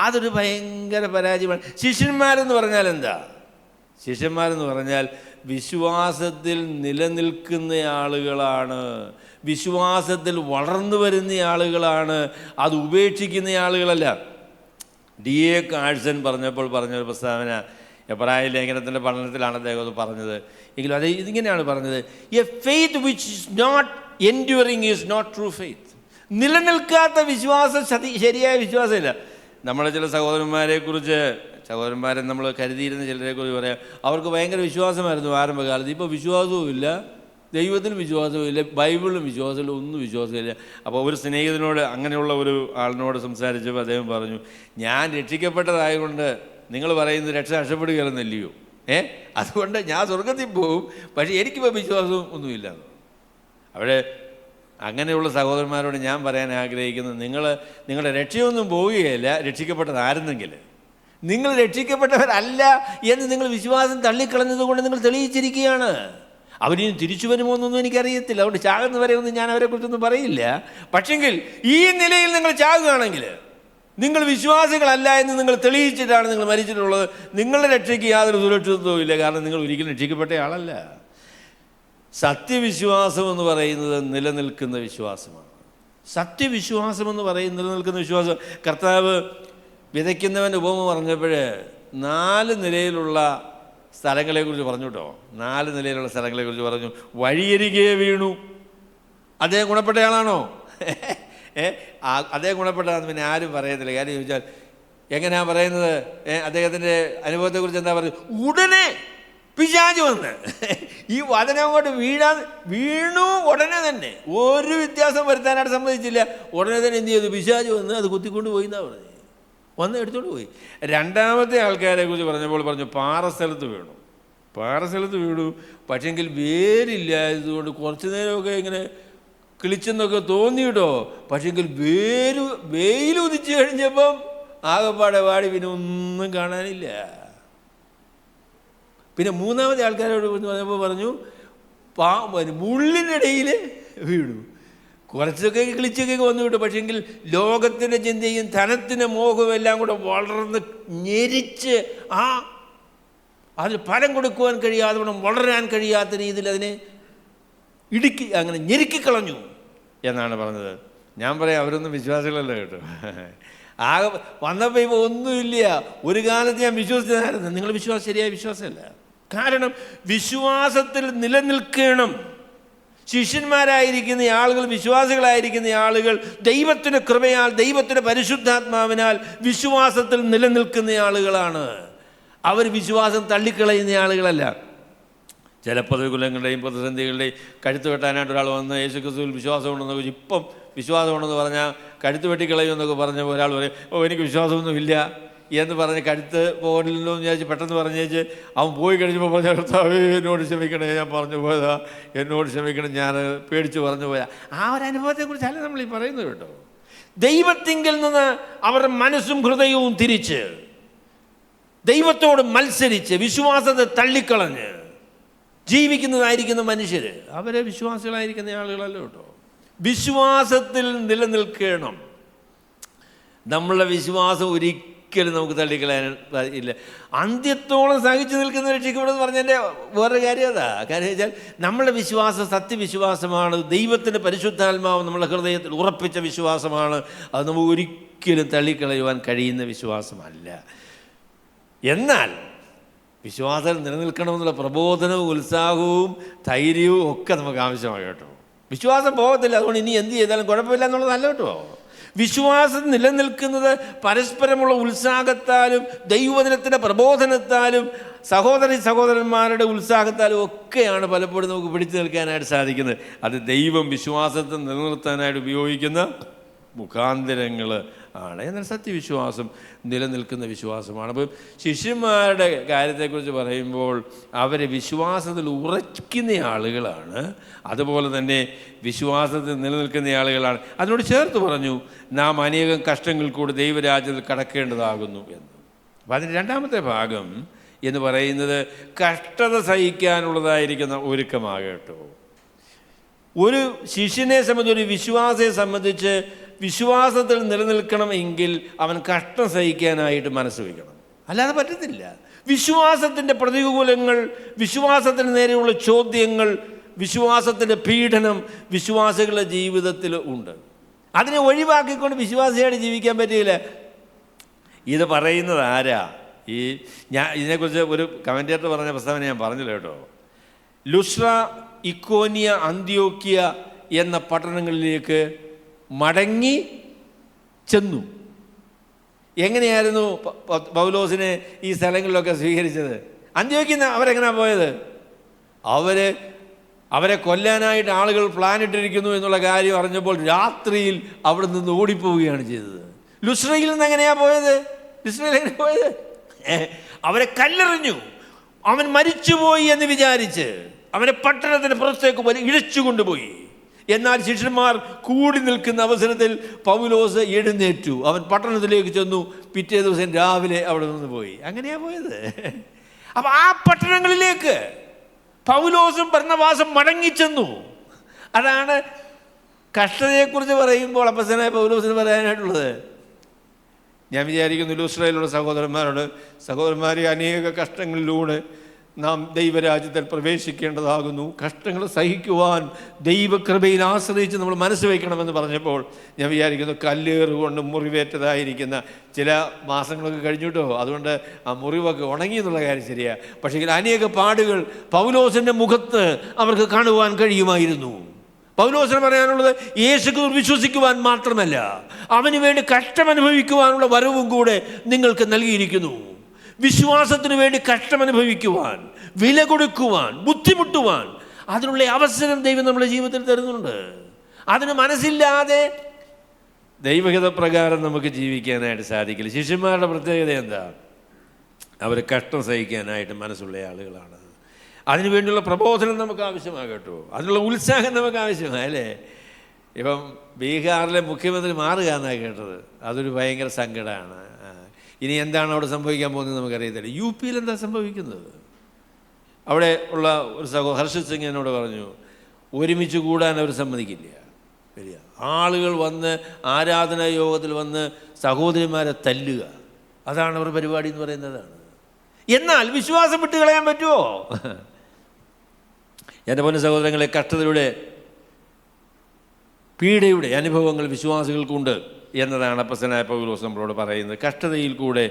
അതൊരു ഭയങ്കര പരാജയമാണ്. ശിഷ്യന്മാരെന്ന് പറഞ്ഞാൽ എന്താ? ശിഷ്യന്മാരെന്ന് പറഞ്ഞാൽ വിശ്വാസത്തിൽ നിലനിൽക്കുന്ന ആളുകളാണ്, വിശ്വാസത്തിൽ വളർന്നു വരുന്ന ആളുകളാണ്, അത് ഉപേക്ഷിക്കുന്ന ആളുകളല്ല. D.A. കാഴ്സൺ പറഞ്ഞപ്പോൾ പറഞ്ഞൊരു പ്രസ്താവന എബ്രായ ലേഖനത്തിൻ്റെ പഠനത്തിലാണ് അദ്ദേഹം അത് പറഞ്ഞത്. എങ്കിലും അത് ഇതിങ്ങനെയാണ് പറഞ്ഞത്: a faith which is not enduring is not true faith. നിലനിൽക്കാത്ത വിശ്വാസം ശരിയായ വിശ്വാസമില്ല. നമ്മളെ ചില സഹോദരന്മാരെ നമ്മൾ കരുതിയിരുന്ന ചിലരെക്കുറിച്ച് പറയാം, അവർക്ക് ഭയങ്കര വിശ്വാസമായിരുന്നു ആരംഭകാലത്ത്. ഇപ്പോൾ വിശ്വാസവും ഇല്ല, ദൈവത്തിനും വിശ്വാസമില്ല, ബൈബിളിലും വിശ്വാസമില്ല, ഒന്നും വിശ്വാസമില്ല. അപ്പോൾ ഒരു സ്നേഹിതനോട്, അങ്ങനെയുള്ള ഒരു ആളിനോട് സംസാരിച്ചപ്പോൾ അദ്ദേഹം പറഞ്ഞു, ഞാൻ രക്ഷിക്കപ്പെട്ടതായതുകൊണ്ട് നിങ്ങൾ പറയുന്നത് രക്ഷ നഷ്ടപ്പെടുകയല്ലെന്നല്ലയോ, അതുകൊണ്ട് ഞാൻ സ്വർഗത്തിൽ പോകും, പക്ഷേ എനിക്കിപ്പോൾ വിശ്വാസവും ഒന്നുമില്ല. അവിടെ അങ്ങനെയുള്ള സഹോദരന്മാരോട് ഞാൻ പറയാൻ ആഗ്രഹിക്കുന്നത്, നിങ്ങളുടെ രക്ഷയൊന്നും പോവുകയില്ല രക്ഷിക്കപ്പെട്ടതായിരുന്നെങ്കിൽ. നിങ്ങൾ രക്ഷിക്കപ്പെട്ടവരല്ല എന്ന് നിങ്ങൾ വിശ്വാസം തള്ളിക്കളഞ്ഞത് കൊണ്ട് നിങ്ങൾ തെളിയിച്ചിരിക്കുകയാണ്. അവരിനി തിരിച്ചു വരുമോ എന്നൊന്നും എനിക്കറിയത്തില്ല, അതുകൊണ്ട് ചാകുന്നവരെ ഒന്നും ഞാൻ അവരെക്കുറിച്ചൊന്നും പറയില്ല. പക്ഷെങ്കിൽ ഈ നിലയിൽ നിങ്ങൾ ചാകുകയാണെങ്കിൽ നിങ്ങൾ വിശ്വാസികളല്ല എന്ന് നിങ്ങൾ തെളിയിച്ചിട്ടാണ് നിങ്ങൾ മരിച്ചിട്ടുള്ളത്. നിങ്ങളുടെ രക്ഷയ്ക്ക് യാതൊരു സുരക്ഷിതത്വവും ഇല്ല, കാരണം നിങ്ങൾ ഒരിക്കലും രക്ഷിക്കപ്പെട്ട ആളല്ല. സത്യവിശ്വാസം എന്ന് പറയുന്നത് നിലനിൽക്കുന്ന വിശ്വാസമാണ്. സത്യവിശ്വാസം എന്ന് പറയുന്നത് നിലനിൽക്കുന്ന വിശ്വാസം. കർത്താവ് വിതയ്ക്കുന്നവൻ്റെ ഉപമ പറഞ്ഞപ്പോൾ 4 നിലയിലുള്ള സ്ഥലങ്ങളെക്കുറിച്ച് പറഞ്ഞു കേട്ടോ. 4 നിലയിലുള്ള സ്ഥലങ്ങളെക്കുറിച്ച് പറഞ്ഞു. വഴിയരികെ വീണു. അദ്ദേഹം ഗുണപ്പെട്ടയാളാണോ? അദ്ദേഹം ഗുണപ്പെട്ടതാണെന്ന് പിന്നെ ആരും പറയത്തില്ല. കാര്യം ചോദിച്ചാൽ എങ്ങനെയാണ് പറയുന്നത്? അദ്ദേഹത്തിൻ്റെ അനുഭവത്തെക്കുറിച്ച് എന്താ പറയുന്നത്? ഉടനെ പിശാച് വന്ന് ഈ വചനം കൊണ്ട് വീണു. ഉടനെ തന്നെ ഒരു വ്യത്യാസം വരുത്താനായിട്ട് സമ്മതിച്ചില്ല. ഉടനെ തന്നെ എന്ത് ചെയ്തു? പിശാച് വന്ന് അത് കുത്തിക്കൊണ്ട് പോയി എന്നാണ് പറഞ്ഞത്. വന്ന് എടുത്തോണ്ട് പോയി. രണ്ടാമത്തെ ആൾക്കാരെ കുറിച്ച് പറഞ്ഞപ്പോൾ പറഞ്ഞു പാറസ്ഥലത്ത് വീണു. പാറസ്ഥലത്ത് വീണു, പക്ഷെങ്കിൽ വേരില്ലായതുകൊണ്ട് കുറച്ച് നേരമൊക്കെ ഇങ്ങനെ കിളിച്ചെന്നൊക്കെ തോന്നിയിട്ടോ. പക്ഷെങ്കിൽ വെയിൽ ഉദിച്ചു കഴിഞ്ഞപ്പം ആകെപ്പാടെ വാടി, പിന്നെ ഒന്നും കാണാനില്ല. പിന്നെ മൂന്നാമത്തെ ആൾക്കാരോട് പറഞ്ഞപ്പോൾ പറഞ്ഞു മുള്ളിനിടയിൽ വീണു. കുറച്ചൊക്കെ കിളിച്ചൊക്കെ വന്നു വിട്ടു. പക്ഷെങ്കിൽ ലോകത്തിൻ്റെ ചിന്തയും ധനത്തിൻ്റെ മോഹവും എല്ലാം കൂടെ വളർന്ന് ഞെരിച്ച് അതിന് ഫലം കൊടുക്കുവാൻ കഴിയാതെ വളരാൻ കഴിയാത്ത രീതിയിൽ അതിനെ അങ്ങനെ ഞെരുക്കിക്കളഞ്ഞു എന്നാണ് പറഞ്ഞത്. ഞാൻ പറയാം, അവരൊന്നും വിശ്വാസികളല്ല കേട്ടോ. ആകെ വന്നപ്പോൾ ഇപ്പോൾ ഒന്നുമില്ല. ഒരു കാലത്ത് ഞാൻ വിശ്വസിച്ചതായിരുന്നു. നിങ്ങൾ വിശ്വാസം ശരിയായ വിശ്വാസമല്ല. കാരണം വിശ്വാസത്തിൽ നിലനിൽക്കണം. ശിഷ്യന്മാരായിരിക്കുന്ന ആളുകൾ, വിശ്വാസികളായിരിക്കുന്ന ആളുകൾ ദൈവത്തിൻ്റെ കൃപയാൽ, ദൈവത്തിൻ്റെ പരിശുദ്ധാത്മാവിനാൽ വിശ്വാസത്തിൽ നിലനിൽക്കുന്ന ആളുകളാണ്. അവർ വിശ്വാസം തള്ളിക്കളയുന്ന ആളുകളല്ല. ചില പ്രതികൂലങ്ങളുടെയും പ്രതിസന്ധികളുടെയും കഴുത്ത് വെട്ടാനായിട്ട് ഒരാൾ വന്ന് യേശുക്രിസ്തുവിൽ വിശ്വാസമുണ്ടെന്ന് ചോദിച്ചു. ഇപ്പം വിശ്വാസമുണ്ടെന്ന് പറഞ്ഞാൽ കഴുത്ത് വെട്ടിക്കളയുമെന്നൊക്കെ പറഞ്ഞപ്പോൾ ഒരാൾ പറയും, എനിക്ക് വിശ്വാസമൊന്നുമില്ല എന്ന് പറഞ്ഞ് കഴുത്ത് പോകണില്ലോ എന്ന് വിചാരിച്ച് പെട്ടെന്ന് പറഞ്ഞേച്ച് അവൻ പോയി കഴിഞ്ഞപ്പോൾ പറഞ്ഞ കർത്താവേ എന്നോട് ക്ഷമിക്കണേ, ഞാൻ പറഞ്ഞു പോയതാ, എന്നോട് ക്ഷമിക്കണം, ഞാൻ പേടിച്ച് പറഞ്ഞു പോയാ. ആ ഒരു അനുഭവത്തെക്കുറിച്ചല്ല നമ്മൾ ഈ പറയുന്നത് കേട്ടോ. ദൈവത്തിങ്കിൽ നിന്ന് അവരുടെ മനസ്സും ഹൃദയവും തിരിച്ച് ദൈവത്തോട് മത്സരിച്ച് വിശ്വാസത്തെ തള്ളിക്കളഞ്ഞ് ജീവിക്കുന്നതായിരിക്കുന്ന മനുഷ്യർ, അവരെ വിശ്വാസികളായിരിക്കുന്ന ആളുകളല്ല കേട്ടോ. വിശ്വാസത്തിൽ നിലനിൽക്കണം. നമ്മളുടെ വിശ്വാസം ഒരിക്കലും നമുക്ക് തള്ളിക്കളയാൻ ഇല്ല. അന്ത്യത്തോളം സഹിച്ചു നിൽക്കുന്ന രക്ഷിക്കപ്പെടുമെന്ന് പറഞ്ഞതിൻ്റെ വേറൊരു കാര്യം അതാ. കാര്യം വെച്ചാൽ നമ്മളുടെ വിശ്വാസം സത്യവിശ്വാസമാണ്. ദൈവത്തിൻ്റെ പരിശുദ്ധാത്മാവ് നമ്മളുടെ ഹൃദയത്തിൽ ഉറപ്പിച്ച വിശ്വാസമാണ്. അത് നമുക്ക് ഒരിക്കലും തള്ളിക്കളയുവാൻ കഴിയുന്ന വിശ്വാസമല്ല. എന്നാൽ വിശ്വാസം നിലനിൽക്കണമെന്നുള്ള പ്രബോധനവും ഉത്സാഹവും ധൈര്യവും ഒക്കെ നമുക്ക് ആവശ്യമാണ് കേട്ടോ. വിശ്വാസം പോകത്തില്ല, അതുകൊണ്ട് ഇനി എന്ത് ചെയ്താലും കുഴപ്പമില്ല എന്നുള്ളതല്ല കേട്ടോ. വിശ്വാസം നിലനിൽക്കുന്നത് പരസ്പരമുള്ള ഉത്സാഹത്താലും ദൈവവചനത്തിൻ്റെ പ്രബോധനത്താലും സഹോദരന്മാരുടെ ഉത്സാഹത്താലും ഒക്കെയാണ് പലപ്പോഴും നമുക്ക് പിടിച്ചു നിൽക്കാനായിട്ട് സാധിക്കുന്നത്. അത് ദൈവം വിശ്വാസത്തെ നിലനിർത്താനായിട്ട് ഉപയോഗിക്കുന്ന മുഖാന്തരങ്ങൾ ആണ്. എന്നാൽ സത്യവിശ്വാസം നിലനിൽക്കുന്ന വിശ്വാസമാണ്. അപ്പം ശിഷ്യന്മാരുടെ കാര്യത്തെക്കുറിച്ച് പറയുമ്പോൾ അവരെ വിശ്വാസത്തിൽ ഉറയ്ക്കുന്ന ആളുകളാണ്, അതുപോലെ തന്നെ വിശ്വാസത്തിൽ നിലനിൽക്കുന്ന ആളുകളാണ്. അതിനോട് ചേർത്ത് പറഞ്ഞു, നാം അനേകം കഷ്ടങ്ങൾ കൂടി ദൈവരാജ്യത്തിൽ കടക്കേണ്ടതാകുന്നു എന്ന്. അപ്പം അതിൻ്റെ രണ്ടാമത്തെ ഭാഗം എന്ന് പറയുന്നത് കഷ്ടത സഹിക്കാനുള്ളതായിരിക്കുന്ന ഒരുക്കമാകട്ടോ. ഒരു ശിഷ്യനെ സംബന്ധിച്ച്, ഒരു വിശ്വാസിയെ സംബന്ധിച്ച് വിശ്വാസത്തിൽ നിലനിൽക്കണമെങ്കിൽ അവൻ കഷ്ടം സഹിക്കാനായിട്ട് മനസ്സ് വയ്ക്കണം. അല്ലാതെ പറ്റത്തില്ല. വിശ്വാസത്തിൻ്റെ പ്രതികൂലങ്ങൾ, വിശ്വാസത്തിന് നേരെയുള്ള ചോദ്യങ്ങൾ, വിശ്വാസത്തിൻ്റെ പീഡനം വിശ്വാസികളുടെ ജീവിതത്തിൽ ഉണ്ട്. അതിനെ ഒഴിവാക്കിക്കൊണ്ട് വിശ്വാസിയായിട്ട് ജീവിക്കാൻ പറ്റിയില്ല. ഇത് പറയുന്നത് ആരാ? ഞാൻ ഇതിനെക്കുറിച്ച് ഒരു കമൻറ്റേറ്റർ പറഞ്ഞ പ്രസ്താവന ഞാൻ പറഞ്ഞില്ല കേട്ടോ. ലുസ്ര, ഇക്കോനിയ, അന്ത്യോക്യ എന്ന പട്ടണങ്ങളിലേക്ക് മടങ്ങി ചെന്നു. എങ്ങനെയായിരുന്നു പൗലോസിനെ ഈ സ്ഥലങ്ങളിലൊക്കെ സ്വീകരിച്ചത്? അന്ത്യോക്യ അവരെങ്ങനെയാണ് പോയത്? അവരെ കൊല്ലാനായിട്ട് ആളുകൾ പ്ലാൻ ഇട്ടിരിക്കുന്നു എന്നുള്ള കാര്യം അറിഞ്ഞപ്പോൾ രാത്രിയിൽ അവിടെ നിന്ന് ഓടിപ്പോവുകയാണ് ചെയ്തത്. ലുസ്രയിൽ നിന്ന് എങ്ങനെയാണ് പോയത്? ലുസ്രയിൽ എങ്ങനെ പോയത്? അവരെ കല്ലെറിഞ്ഞു. അവൻ മരിച്ചുപോയി എന്ന് വിചാരിച്ച് അവനെ പട്ടണത്തിന് പുറത്തേക്ക് ഇഴച്ചു കൊണ്ടുപോയി. എന്നാൽ ശിഷ്യന്മാർ കൂടി നിൽക്കുന്ന അവസരത്തിൽ പൗലോസ് എഴുന്നേറ്റു. അവൻ പട്ടണത്തിലേക്ക് ചെന്നു. പിറ്റേ ദിവസം രാവിലെ അവിടെ നിന്ന് പോയി. അങ്ങനെയാ പോയത്. അപ്പം ആ പട്ടണങ്ങളിലേക്ക് പൗലോസും ബർന്നബാസും മടങ്ങിച്ചെന്നു. അതാണ് കഷ്ടതയെക്കുറിച്ച് പറയുമ്പോൾ അപ്പസ്തലനായ പൗലോസിന് പറയാനായിട്ടുള്ളത്. ഞാൻ വിചാരിക്കുന്നു ലുസ്രയിലുള്ള സഹോദരന്മാരെ, അനേക കഷ്ടങ്ങളിലൂടെ നാം ദൈവരാജ്യത്തിൽ പ്രവേശിക്കേണ്ടതാകുന്നു. കഷ്ടങ്ങൾ സഹിക്കുവാൻ ദൈവകൃപയിൽ ആശ്രയിച്ച് നമ്മൾ മനസ്സ് വയ്ക്കണമെന്ന് പറഞ്ഞപ്പോൾ ഞാൻ വിചാരിക്കുന്നു കല്ലേറുകൊണ്ട് മുറിവേറ്റതായിരിക്കുന്ന ചില മാസങ്ങളൊക്കെ കഴിഞ്ഞിട്ടോ, അതുകൊണ്ട് ആ മുറിവൊക്കെ ഉണങ്ങി എന്നുള്ള കാര്യം ശരിയാണ്. പക്ഷേ അനേക പാടുകൾ പൗലോസിൻ്റെ മുഖത്ത് അവർക്ക് കാണുവാൻ കഴിയുമായിരുന്നു. പൗലോസിന് പറയാനുള്ളത് യേശുക്രിസ്തുവിൽ വിശ്വസിക്കുവാൻ മാത്രമല്ല, അവന് വേണ്ടി കഷ്ടമനുഭവിക്കുവാനുള്ള വരവും കൂടെ നിങ്ങൾക്ക് നൽകിയിരിക്കുന്നു. വിശ്വാസത്തിന് വേണ്ടി കഷ്ടമനുഭവിക്കുവാൻ, വില കൊടുക്കുവാൻ, ബുദ്ധിമുട്ടുവാൻ അതിനുള്ള അവസരം ദൈവം നമ്മുടെ ജീവിതത്തിൽ തരുന്നുണ്ട്. അതിന് മനസ്സില്ലാതെ ദൈവഹിതപ്രകാരം നമുക്ക് ജീവിക്കാനായിട്ട് സാധിക്കില്ല. ശിഷ്യന്മാരുടെ പ്രത്യേകത എന്താ? അവർ കഷ്ടം സഹിക്കാനായിട്ട് മനസ്സുള്ള ആളുകളാണ്. അതിനുവേണ്ടിയുള്ള പ്രബോധനം നമുക്ക് ആവശ്യമാകട്ടോ, അതിനുള്ള ഉത്സാഹം നമുക്ക് ആവശ്യമാണ്, അല്ലേ? ഇപ്പം ബീഹാറിലെ മുഖ്യമന്ത്രി മാറുക എന്നാണ് കേട്ടത്. അതൊരു ഭയങ്കര സങ്കടമാണ്. ഇനി എന്താണ് അവിടെ സംഭവിക്കാൻ പോകുന്നത് നമുക്കറിയത്തില്ല. യു പിയിൽ എന്താ സംഭവിക്കുന്നത്? അവിടെ ഉള്ള ഒരു ഹർഷിത് സിംഗ് എന്നോട് പറഞ്ഞു, ഒരുമിച്ച് കൂടാൻ അവർ സമ്മതിക്കില്ല. ശരിയ, ആളുകൾ വന്ന് ആരാധനാ യോഗത്തിൽ വന്ന് സഹോദരിമാരെ തല്ലുക, അതാണ് അവരുടെ പരിപാടി എന്ന് പറയുന്നതാണ്. എന്നാൽ വിശ്വാസം വിട്ട് കളയാൻ പറ്റുമോ? എൻ്റെ പൊന്നു സഹോദരങ്ങളെ, കഷ്ടതയുടെ പീഡയുടെ അനുഭവങ്ങൾ വിശ്വാസികൾക്കുണ്ട് എന്നതാണ് അപ്പോസ്തലനായ പൗലോസ് നമ്മളോട് പറയുന്നത്. കഷ്ടതയിൽ കൂടെ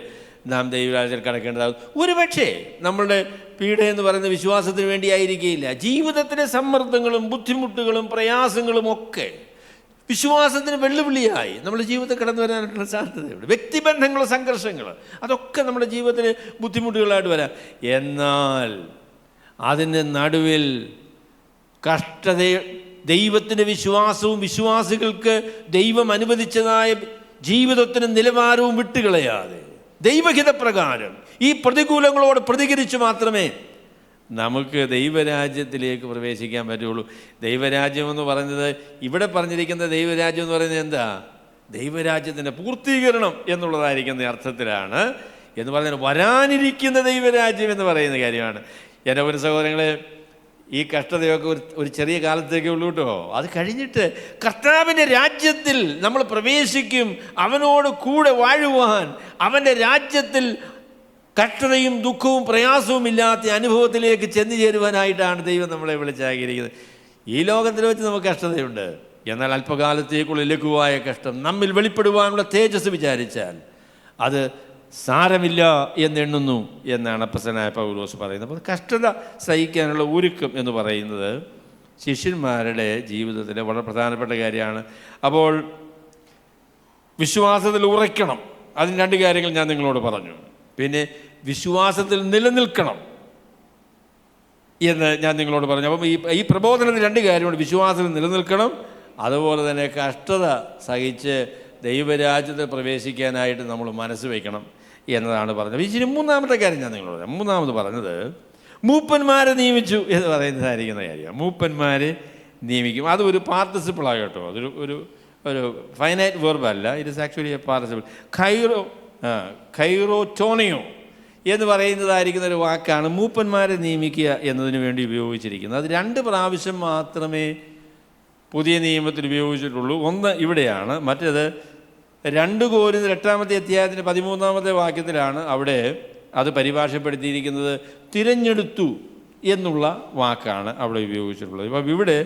നാം ദൈവരാജ്യത്തിൽ കടക്കേണ്ടതാകും. ഒരുപക്ഷേ നമ്മളുടെ പീഡ എന്ന് പറയുന്നത് വിശ്വാസത്തിന് വേണ്ടിയായിരിക്കില്ല. ജീവിതത്തിലെ സമ്മർദ്ദങ്ങളും ബുദ്ധിമുട്ടുകളും പ്രയാസങ്ങളും ഒക്കെ വിശ്വാസത്തിന് വെല്ലുവിളിയായി നമ്മുടെ ജീവിതത്തിൽ കടന്നു വരാനായിട്ടുള്ള സാധ്യതയുണ്ട്. വ്യക്തിബന്ധങ്ങൾ, സംഘർഷങ്ങൾ, അതൊക്കെ നമ്മുടെ ജീവിതത്തിന് ബുദ്ധിമുട്ടുകളായിട്ട് വരാം. എന്നാൽ അതിൻ്റെ നടുവിൽ ദൈവത്തിൻ്റെ വിശ്വാസവും വിശ്വാസികൾക്ക് ദൈവം അനുവദിച്ചതായ ജീവിതത്തിന് നിലവാരവും വിട്ടുകളയാതെ ദൈവഹിതപ്രകാരം ഈ പ്രതികൂലങ്ങളോട് പ്രതികരിച്ച് മാത്രമേ നമുക്ക് ദൈവരാജ്യത്തിലേക്ക് പ്രവേശിക്കാൻ പറ്റുള്ളൂ. ദൈവരാജ്യം എന്ന് പറയുന്നത്, ഇവിടെ പറഞ്ഞിരിക്കുന്ന ദൈവരാജ്യം എന്ന് പറയുന്നത് എന്താ? ദൈവരാജ്യത്തിൻ്റെ പൂർത്തീകരണം എന്നുള്ളതായിരിക്കുന്ന അർത്ഥത്തിലാണ്. എന്ന് പറഞ്ഞാൽ വരാനിരിക്കുന്ന ദൈവരാജ്യം എന്ന് പറയുന്ന കാര്യമാണ്. എൻ്റെ ഒരു സഹോദരങ്ങളെ, ഈ കഷ്ടതയൊക്കെ ഒരു ചെറിയ കാലത്തേക്കേ ഉള്ളൂ കേട്ടോ. അത് കഴിഞ്ഞിട്ട് കർത്താവിൻ്റെ രാജ്യത്തിൽ നമ്മൾ പ്രവേശിക്കും. അവനോട് കൂടെ വാഴുവാൻ, അവൻ്റെ രാജ്യത്തിൽ കഷ്ടതയും ദുഃഖവും പ്രയാസവും ഇല്ലാത്ത അനുഭവത്തിലേക്ക് ചെന്നു ചേരുവാനായിട്ടാണ് ദൈവം നമ്മളെ വിളിച്ചാക്കിയിരിക്കുന്നത്. ഈ ലോകത്തിൽ വെച്ച് നമുക്ക് കഷ്ടതയുണ്ട്. എന്നാൽ അല്പകാലത്തേക്കുള്ള ലഘുവായ കഷ്ടം നമ്മിൽ വെളിപ്പെടുവാനുള്ള തേജസ് വിചാരിച്ചാൽ അത് സാരമില്ല എന്നെണ്ണുന്നു എന്നാണ് അപ്പോസ്തലനായ പൗലോസ് പറയുന്നത്. അപ്പോൾ കഷ്ടത സഹിക്കാനുള്ള ഒരുക്കം എന്ന് പറയുന്നത് ശിഷ്യന്മാരുടെ ജീവിതത്തിലെ വളരെ പ്രധാനപ്പെട്ട കാര്യമാണ്. അപ്പോൾ വിശ്വാസത്തിൽ ഉറയ്ക്കണം. അതിന് രണ്ട് കാര്യങ്ങൾ ഞാൻ നിങ്ങളോട് പറഞ്ഞു. പിന്നെ വിശ്വാസത്തിൽ നിലനിൽക്കണം എന്ന് ഞാൻ നിങ്ങളോട് പറഞ്ഞു. അപ്പം ഈ പ്രബോധനത്തിൽ രണ്ട് കാര്യമുണ്ട്. വിശ്വാസത്തിൽ നിലനിൽക്കണം, അതുപോലെ തന്നെ കഷ്ടത സഹിച്ച് ദൈവരാജ്യത്തിൽ പ്രവേശിക്കാനായിട്ട് നമ്മൾ മനസ്സ് വയ്ക്കണം എന്നതാണ് പറഞ്ഞത്. ഇനി മൂന്നാമത്തെ കാര്യം ഞാൻ നിങ്ങളോട് മൂന്നാമത് പറഞ്ഞത് മൂപ്പന്മാരെ നിയമിച്ചു എന്ന് പറയുന്നതായിരിക്കുന്ന കാര്യമാണ്. മൂപ്പന്മാരെ നിയമിക്കും. അതൊരു പാർട്ടിസിപ്പിളാണ് കേട്ടോ. അതൊരു ഒരു ഒരു ഫൈനൈറ്റ് വെർബല്ല. It is actually a participle. ഖൈറോറ്റോണിയോ എന്ന് പറയുന്നതായിരിക്കുന്ന ഒരു വാക്കാണ് മൂപ്പന്മാരെ നിയമിക്കുക എന്നതിന് വേണ്ടി ഉപയോഗിച്ചിരിക്കുന്നത്. അത് 2 പ്രാവശ്യം മാത്രമേ പുതിയ നിയമത്തിൽ ഉപയോഗിച്ചിട്ടുള്ളൂ. ഒന്ന് ഇവിടെയാണ്. മറ്റേത് 2 കൊരിന്ത്യർ 8-ാമത്തെ അധ്യായത്തിൻ്റെ 13-ാമത്തെ വാക്യത്തിലാണ് അവിടെ അത് പരിഭാഷപ്പെടുത്തിയിരിക്കുന്നത്. തിരഞ്ഞെടുത്തു എന്നുള്ള വാക്കാണ് അവിടെ ഉപയോഗിച്ചിട്ടുള്ളത്. അപ്പം ഇവിടെ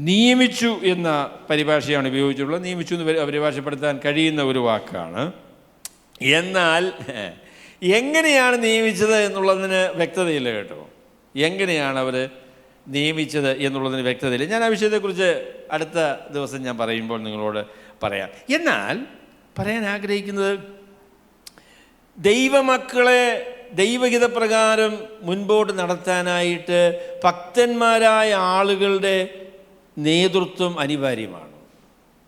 നിയമിച്ചു എന്ന പരിഭാഷയാണ് ഉപയോഗിച്ചിട്ടുള്ളത്. നിയമിച്ചു എന്ന് പരിഭാഷപ്പെടുത്താൻ കഴിയുന്ന ഒരു വാക്കാണ്. എന്നാൽ എങ്ങനെയാണ് നിയമിച്ചത് എന്നുള്ളതിന് വ്യക്തതയില്ല കേട്ടോ. എങ്ങനെയാണ് അവർ നിയമിച്ചത് എന്നുള്ളതിന് വ്യക്തതയില്ല. ഞാൻ ആ വിഷയത്തെക്കുറിച്ച് അടുത്ത ദിവസം ഞാൻ പറയുമ്പോൾ നിങ്ങളോട് പറയാം. എന്നാൽ പറയാൻ ആഗ്രഹിക്കുന്നത്, ദൈവമക്കളെ ദൈവഹിതപ്രകാരം മുൻപോട്ട് നടത്താനായിട്ട് ഭക്തന്മാരായ ആളുകളുടെ നേതൃത്വം അനിവാര്യമാണ്.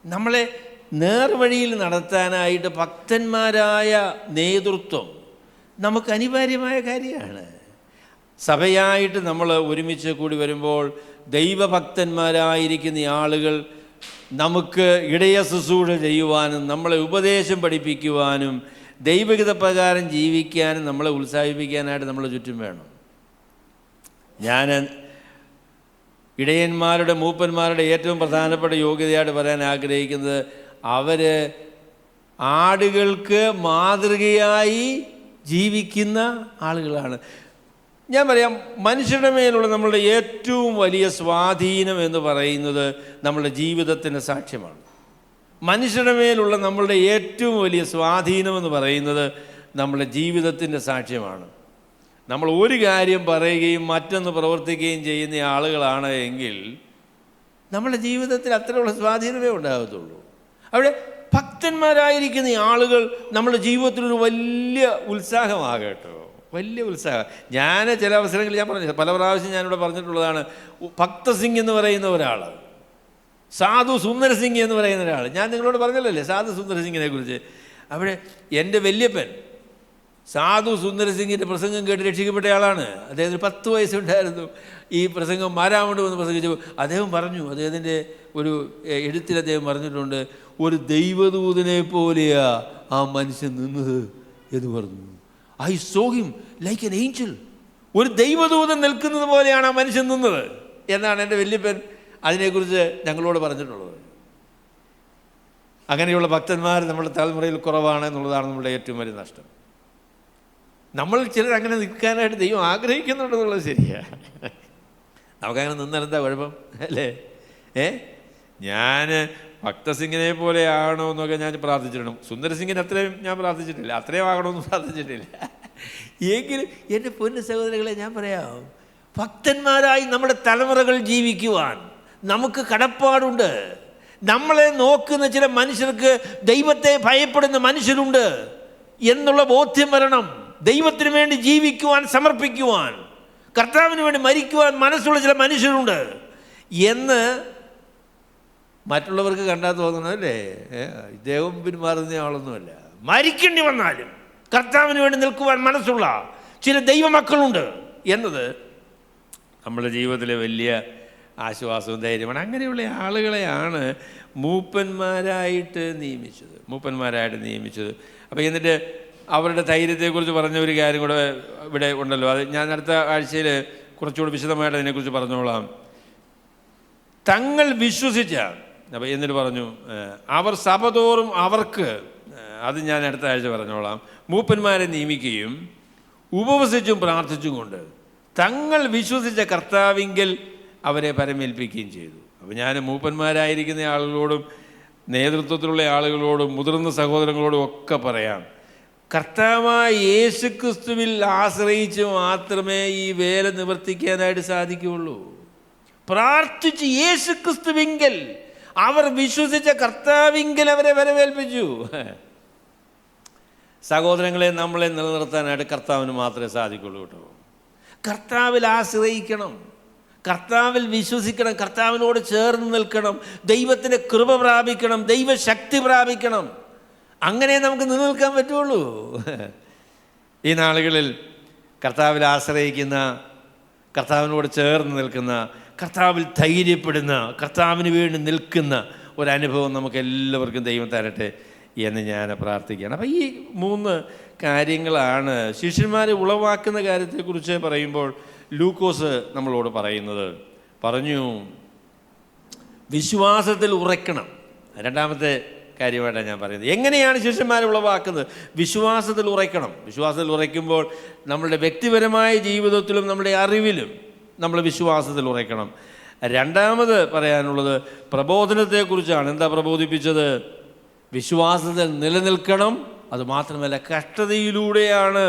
നമ്മളെ നേർവഴിയിൽ നടത്താനായിട്ട് ഭക്തന്മാരായ നേതൃത്വം നമുക്ക് അനിവാര്യമായ കാര്യമാണ്. സഭയായിട്ട് നമ്മൾ ഒരുമിച്ച് കൂടി വരുമ്പോൾ ദൈവഭക്തന്മാരായിരിക്കുന്ന ആളുകൾ നമുക്ക് ഇടയ ശുശ്രൂഷ ചെയ്യുവാനും നമ്മളെ ഉപദേശം പഠിപ്പിക്കുവാനും ദൈവഹിതപ്രകാരം ജീവിക്കാനും നമ്മളെ ഉത്സാഹിപ്പിക്കാനായിട്ട് നമ്മളെ ചുറ്റും വേണം. ഞാൻ ഇടയന്മാരുടെ മൂപ്പന്മാരുടെ ഏറ്റവും പ്രധാനപ്പെട്ട യോഗ്യതയായിട്ട് പറയാൻ ആഗ്രഹിക്കുന്നത്, അവർ ആടുകൾക്ക് മാതൃകയായി ജീവിക്കുന്ന ആളുകളാണ്. ഞാൻ പറയാം, മനുഷ്യരുടെ മേലുള്ള നമ്മളുടെ ഏറ്റവും വലിയ സ്വാധീനം എന്ന് പറയുന്നത് നമ്മളുടെ ജീവിതത്തിൻ്റെ സാക്ഷ്യമാണ്. മനുഷ്യരുടെ മേലുള്ള നമ്മളുടെ ഏറ്റവും വലിയ സ്വാധീനം എന്ന് പറയുന്നത് നമ്മളുടെ ജീവിതത്തിൻ്റെ സാക്ഷ്യമാണ്. നമ്മൾ ഒരു കാര്യം പറയുകയും മറ്റൊന്ന് പ്രവർത്തിക്കുകയും ചെയ്യുന്ന ആളുകളാണ് എങ്കിൽ നമ്മുടെ ജീവിതത്തിൽ അത്രയുള്ള സ്വാധീനമേ ഉണ്ടാകത്തുള്ളൂ. അവിടെ ഭക്തന്മാരായിരിക്കുന്ന ആളുകൾ നമ്മുടെ ജീവിതത്തിലൊരു വലിയ ഉത്സാഹമാകട്ടോ, വലിയ ഉത്സാഹം. ഞാൻ ചില അവസരങ്ങളിൽ ഞാൻ പറഞ്ഞു, പല പ്രാവശ്യം ഞാനിവിടെ പറഞ്ഞിട്ടുള്ളതാണ്. ഭക്തസിംഗ് എന്ന് പറയുന്ന ഒരാൾ, സാധു സുന്ദർ സിംഗ് എന്ന് പറയുന്ന ഒരാൾ, ഞാൻ നിങ്ങളോട് പറഞ്ഞല്ലേ സാധു സുന്ദർ സിംഗിനെ കുറിച്ച്. അവിടെ എൻ്റെ വല്യപ്പൻ സാധു സുന്ദർ സിംഗിൻ്റെ പ്രസംഗം കേട്ട് രക്ഷിക്കപ്പെട്ട ആളാണ്. അദ്ദേഹത്തിന് 10 വയസ്സുണ്ടായിരുന്നു. ഈ പ്രസംഗം മാരാമണ്ട് വന്ന് പ്രസംഗിച്ചു. അദ്ദേഹം പറഞ്ഞു, അദ്ദേഹത്തിൻ്റെ ഒരു എഴുത്തിൽ അദ്ദേഹം പറഞ്ഞിട്ടുണ്ട്, ഒരു ദൈവദൂതനെ പോലെയാ ആ മനുഷ്യൻ നിന്നത് എന്ന് പറഞ്ഞു. I saw him like an Angel. ഒരു ദൈവദൂതൻ നിൽക്കുന്നത് പോലെയാണ് ആ മനുഷ്യൻ നിന്നത് എന്നാണ് എൻ്റെ വല്യപ്പൻ അതിനെക്കുറിച്ച് ഞങ്ങളോട് പറഞ്ഞിട്ടുള്ളത്. അങ്ങനെയുള്ള ഭക്തന്മാർ നമ്മുടെ തലമുറയിൽ കുറവാണ് എന്നുള്ളതാണ് നമ്മുടെ ഏറ്റവും വലിയ നഷ്ടം. നമ്മൾ ചിലർ അങ്ങനെ നിൽക്കാനായിട്ട് ദൈവം ആഗ്രഹിക്കുന്നുണ്ടെന്നുള്ളത് ശരിയാണ്. നമുക്കങ്ങനെ നിന്നെന്താ കുഴപ്പം അല്ലേ? ഞാൻ ഭക്തസിംഗിനെ പോലെയാണോ എന്നൊക്കെ ഞാൻ പ്രാർത്ഥിച്ചിട്ടുണ്ട്. സുന്ദരസിംഗിന് അത്രയും ഞാൻ പ്രാർത്ഥിച്ചിട്ടില്ല, അത്രയും ആകണമെന്ന് പ്രാർത്ഥിച്ചിട്ടില്ല. എങ്കിലും എൻ്റെ പൊന്നു സഹോദരങ്ങളെ ഞാൻ പറയാം, ഭക്തന്മാരായി നമ്മുടെ തലമുറകൾ ജീവിക്കുവാൻ നമുക്ക് കടപ്പാടുണ്ട്. നമ്മളെ നോക്കുന്ന ചില മനുഷ്യർക്ക് ദൈവത്തെ ഭയപ്പെടുന്ന മനുഷ്യരുണ്ട് എന്നുള്ള ബോധ്യം വരണം. ദൈവത്തിന് വേണ്ടി ജീവിക്കുവാൻ, സമർപ്പിക്കുവാൻ, കർത്താവിന് വേണ്ടി മരിക്കുവാൻ മനസ്സുള്ള ചില മനുഷ്യരുണ്ട് എന്ന് മറ്റുള്ളവർക്ക് കണ്ടാൽ തോന്നണമല്ലേ? ഇദ്ദേഹം പിന്മാറുന്ന ആളൊന്നുമല്ല. മരിക്കേണ്ടി വന്നാലും കർത്താവിന് വേണ്ടി നിൽക്കുവാൻ മനസ്സുള്ള ചില ദൈവമക്കളുണ്ട് എന്നത് നമ്മുടെ ജീവിതത്തിലെ വലിയ ആശ്വാസവും ധൈര്യമാണ്. അങ്ങനെയുള്ള ആളുകളെയാണ് മൂപ്പന്മാരായിട്ട് നിയമിച്ചത്. അപ്പോൾ എന്നിട്ട് അവരുടെ ധൈര്യത്തെക്കുറിച്ച് പറഞ്ഞ ഒരു കാര്യം കൂടെ ഇവിടെ ഉണ്ടല്ലോ. അത് ഞാൻ അടുത്ത ആഴ്ചയിൽ കുറച്ചുകൂടി വിശദമായിട്ട് അതിനെക്കുറിച്ച് പറഞ്ഞോളാം. തങ്ങൾ വിശ്വസിച്ച, അപ്പോൾ എന്നിട്ട് പറഞ്ഞു, അവർ സഭതോറും അവർക്ക്, അത് ഞാൻ അടുത്ത ആഴ്ച പറഞ്ഞോളാം, മൂപ്പന്മാരെ നിയമിക്കുകയും ഉപവസിച്ചും പ്രാർത്ഥിച്ചും കൊണ്ട് തങ്ങൾ വിശ്വസിച്ച കർത്താവിങ്കൽ അവരെ പരമേൽപ്പിക്കുകയും ചെയ്തു. അപ്പോൾ ഞാൻ മൂപ്പന്മാരായിരിക്കുന്ന ആളുകളോടും നേതൃത്വത്തിലുള്ള ആളുകളോടും മുതിർന്ന സഹോദരങ്ങളോടും ഒക്കെ പറയാം, കർത്താവായ യേശുക്രിസ്തുവിൽ ആശ്രയിച്ച് മാത്രമേ ഈ വേല നിവർത്തിക്കാനായിട്ട് സാധിക്കുകയുള്ളൂ. പ്രാർത്ഥിച്ച് യേശുക്രിസ്തുവിങ്കൽ, അവർ വിശ്വസിച്ച കർത്താവിങ്കൽ അവരെ വരവേൽപ്പിച്ചു. സഹോദരങ്ങളെ, നമ്മളെ നിലനിർത്താനായിട്ട് കർത്താവിന് മാത്രമേ സാധിക്കുള്ളൂ കേട്ടോ. കർത്താവിൽ ആശ്രയിക്കണം, കർത്താവിൽ വിശ്വസിക്കണം, കർത്താവിനോട് ചേർന്ന് നിൽക്കണം, ദൈവത്തിൻ്റെ കൃപ പ്രാപിക്കണം, ദൈവശക്തി പ്രാപിക്കണം. അങ്ങനെ നമുക്ക് നിലനിൽക്കാൻ പറ്റുള്ളൂ. ഈ നാളുകളിൽ കർത്താവിൽ ആശ്രയിക്കുന്ന, കർത്താവിനോട് ചേർന്ന് നിൽക്കുന്ന, കർത്താവിൽ ധൈര്യപ്പെടുന്ന, കർത്താവിന് വേണ്ടി നിൽക്കുന്ന ഒരനുഭവം നമുക്ക് എല്ലാവർക്കും ദൈവം തരട്ടെ എന്ന് ഞാൻ പ്രാർത്ഥിക്കുകയാണ്. അപ്പം ഈ 3 കാര്യങ്ങളാണ് ശിഷ്യന്മാരെ ഉളവാക്കുന്ന കാര്യത്തെക്കുറിച്ച് പറയുമ്പോൾ ലൂക്കോസ് നമ്മളോട് പറഞ്ഞു, വിശ്വാസത്തിൽ ഉറയ്ക്കണം. രണ്ടാമത്തെ കാര്യമായിട്ടാണ് ഞാൻ പറയുന്നത്. എങ്ങനെയാണ് ശിഷ്യന്മാരെ ഉളവാക്കുന്നത്? വിശ്വാസത്തിൽ ഉറയ്ക്കണം. വിശ്വാസത്തിൽ ഉറയ്ക്കുമ്പോൾ നമ്മളുടെ വ്യക്തിപരമായ ജീവിതത്തിലും നമ്മുടെ അറിവിലും നമ്മൾ വിശ്വാസത്തിൽ ഉറയ്ക്കണം. രണ്ടാമത് പറയാനുള്ളത് പ്രബോധനത്തെക്കുറിച്ചാണ്. എന്താ പ്രബോധിപ്പിച്ചത്? വിശ്വാസത്തിൽ നിലനിൽക്കണം. അതുമാത്രമല്ല, കഷ്ടതയിലൂടെയാണ്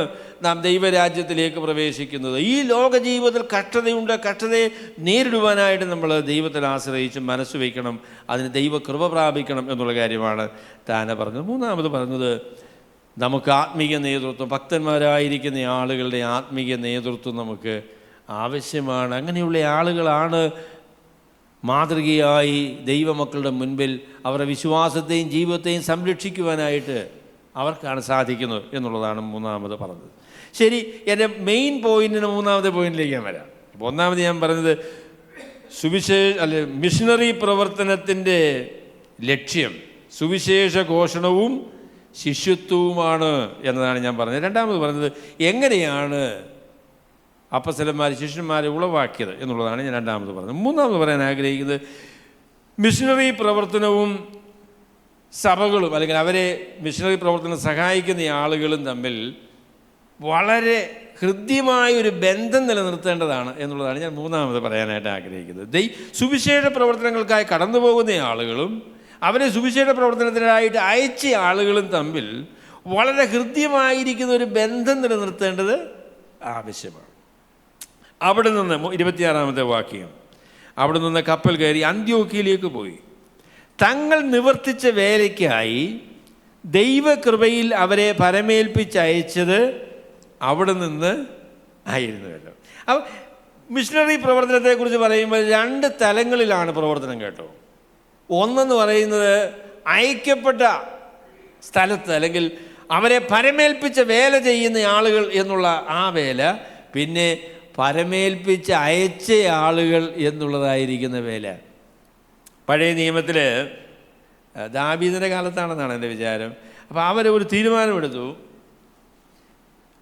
നാം ദൈവരാജ്യത്തിലേക്ക് പ്രവേശിക്കുന്നത്. ഈ ലോക ജീവിതത്തിൽ കഷ്ടതയുണ്ട്. കഷ്ടതയെ നേരിടുവാനായിട്ട് നമ്മൾ ദൈവത്തിൽ ആശ്രയിച്ച് മനസ്സ് വയ്ക്കണം. അതിന് ദൈവകൃപ പ്രാപിക്കണം എന്നുള്ള കാര്യമാണ് താന പറഞ്ഞത്. മൂന്നാമത് പറഞ്ഞത്, നമുക്ക് ആത്മീയ നേതൃത്വം, ഭക്തന്മാരായിരിക്കുന്ന ആളുകളുടെ ആത്മീയ നേതൃത്വം നമുക്ക് ആവശ്യമാണ്. അങ്ങനെയുള്ള ആളുകളാണ് മാതൃകയായി ദൈവമക്കളുടെ മുൻപിൽ അവരുടെ വിശ്വാസത്തെയും ജീവിതത്തെയും സംരക്ഷിക്കുവാനായിട്ട് അവർക്കാണ് സാധിക്കുന്നത് എന്നുള്ളതാണ് മൂന്നാമത് പറഞ്ഞത്. ശരി, എൻ്റെ മെയിൻ പോയിൻറ്റിന് മൂന്നാമത്തെ പോയിൻറ്റിലേക്ക് ഞാൻ വരാം. അപ്പോൾ ഒന്നാമത് ഞാൻ പറഞ്ഞത് മിഷണറി പ്രവർത്തനത്തിൻ്റെ ലക്ഷ്യം സുവിശേഷ ഘോഷണവും ശിഷ്യത്വവുമാണ് എന്നതാണ് ഞാൻ പറഞ്ഞത്. രണ്ടാമത് പറഞ്ഞത് എങ്ങനെയാണ് അപ്പസ്തലന്മാർ ശിഷ്യന്മാരെ ഉളവാക്കിയത് എന്നുള്ളതാണ് ഞാൻ രണ്ടാമത് പറഞ്ഞത്. മൂന്നാമത് പറയാൻ ആഗ്രഹിക്കുന്നത് മിഷണറി പ്രവർത്തനവും സഭകളും അല്ലെങ്കിൽ അവരെ മിഷണറി പ്രവർത്തനം സഹായിക്കുന്ന ആളുകളും തമ്മിൽ വളരെ ഹൃദ്യമായൊരു ബന്ധം നിലനിർത്തേണ്ടതാണ് എന്നുള്ളതാണ് ഞാൻ മൂന്നാമത് പറയാനായിട്ട് ആഗ്രഹിക്കുന്നത്. സുവിശേഷ പ്രവർത്തനങ്ങൾക്കായി കടന്നു പോകുന്ന ആളുകളും അവരെ സുവിശേഷ പ്രവർത്തനത്തിനായിട്ട് അയച്ച ആളുകളും തമ്മിൽ വളരെ ഹൃദ്യമായിരിക്കുന്ന ഒരു ബന്ധം നിലനിർത്തേണ്ടത് ആവശ്യമാണ്. അവിടെ നിന്ന് 26-ാമത്തെ വാക്യം, അവിടെ നിന്ന് കപ്പൽ കയറി അന്ത്യോക്യയിലേക്ക് പോയി. തങ്ങൾ നിവർത്തിച്ച വേലയ്ക്കായി ദൈവകൃപയിൽ അവരെ പരമേൽപ്പിച്ചയച്ചത് അവിടെ നിന്ന് ആയിരുന്നുവല്ലോ. അപ്പോൾ മിഷണറി പ്രവർത്തനത്തെക്കുറിച്ച് പറയുമ്പോൾ 2 തലങ്ങളിലാണ് പ്രവർത്തനം കേട്ടോ. ഒന്നെന്ന് പറയുന്നത് അയക്കപ്പെട്ട സ്ഥലത്ത് അല്ലെങ്കിൽ അവരെ പരമേൽപ്പിച്ച വേല ചെയ്യുന്ന ആളുകൾ എന്നുള്ള ആ വേല, പിന്നെ പരമേൽപ്പിച്ച് അയച്ച ആളുകൾ എന്നുള്ളതായിരിക്കുന്ന വേല. പഴയ നിയമത്തിൽ ദാവീദിൻ്റെ കാലത്താണെന്നാണ് എൻ്റെ വിചാരം. അപ്പോൾ അവരൊരു തീരുമാനമെടുത്തു,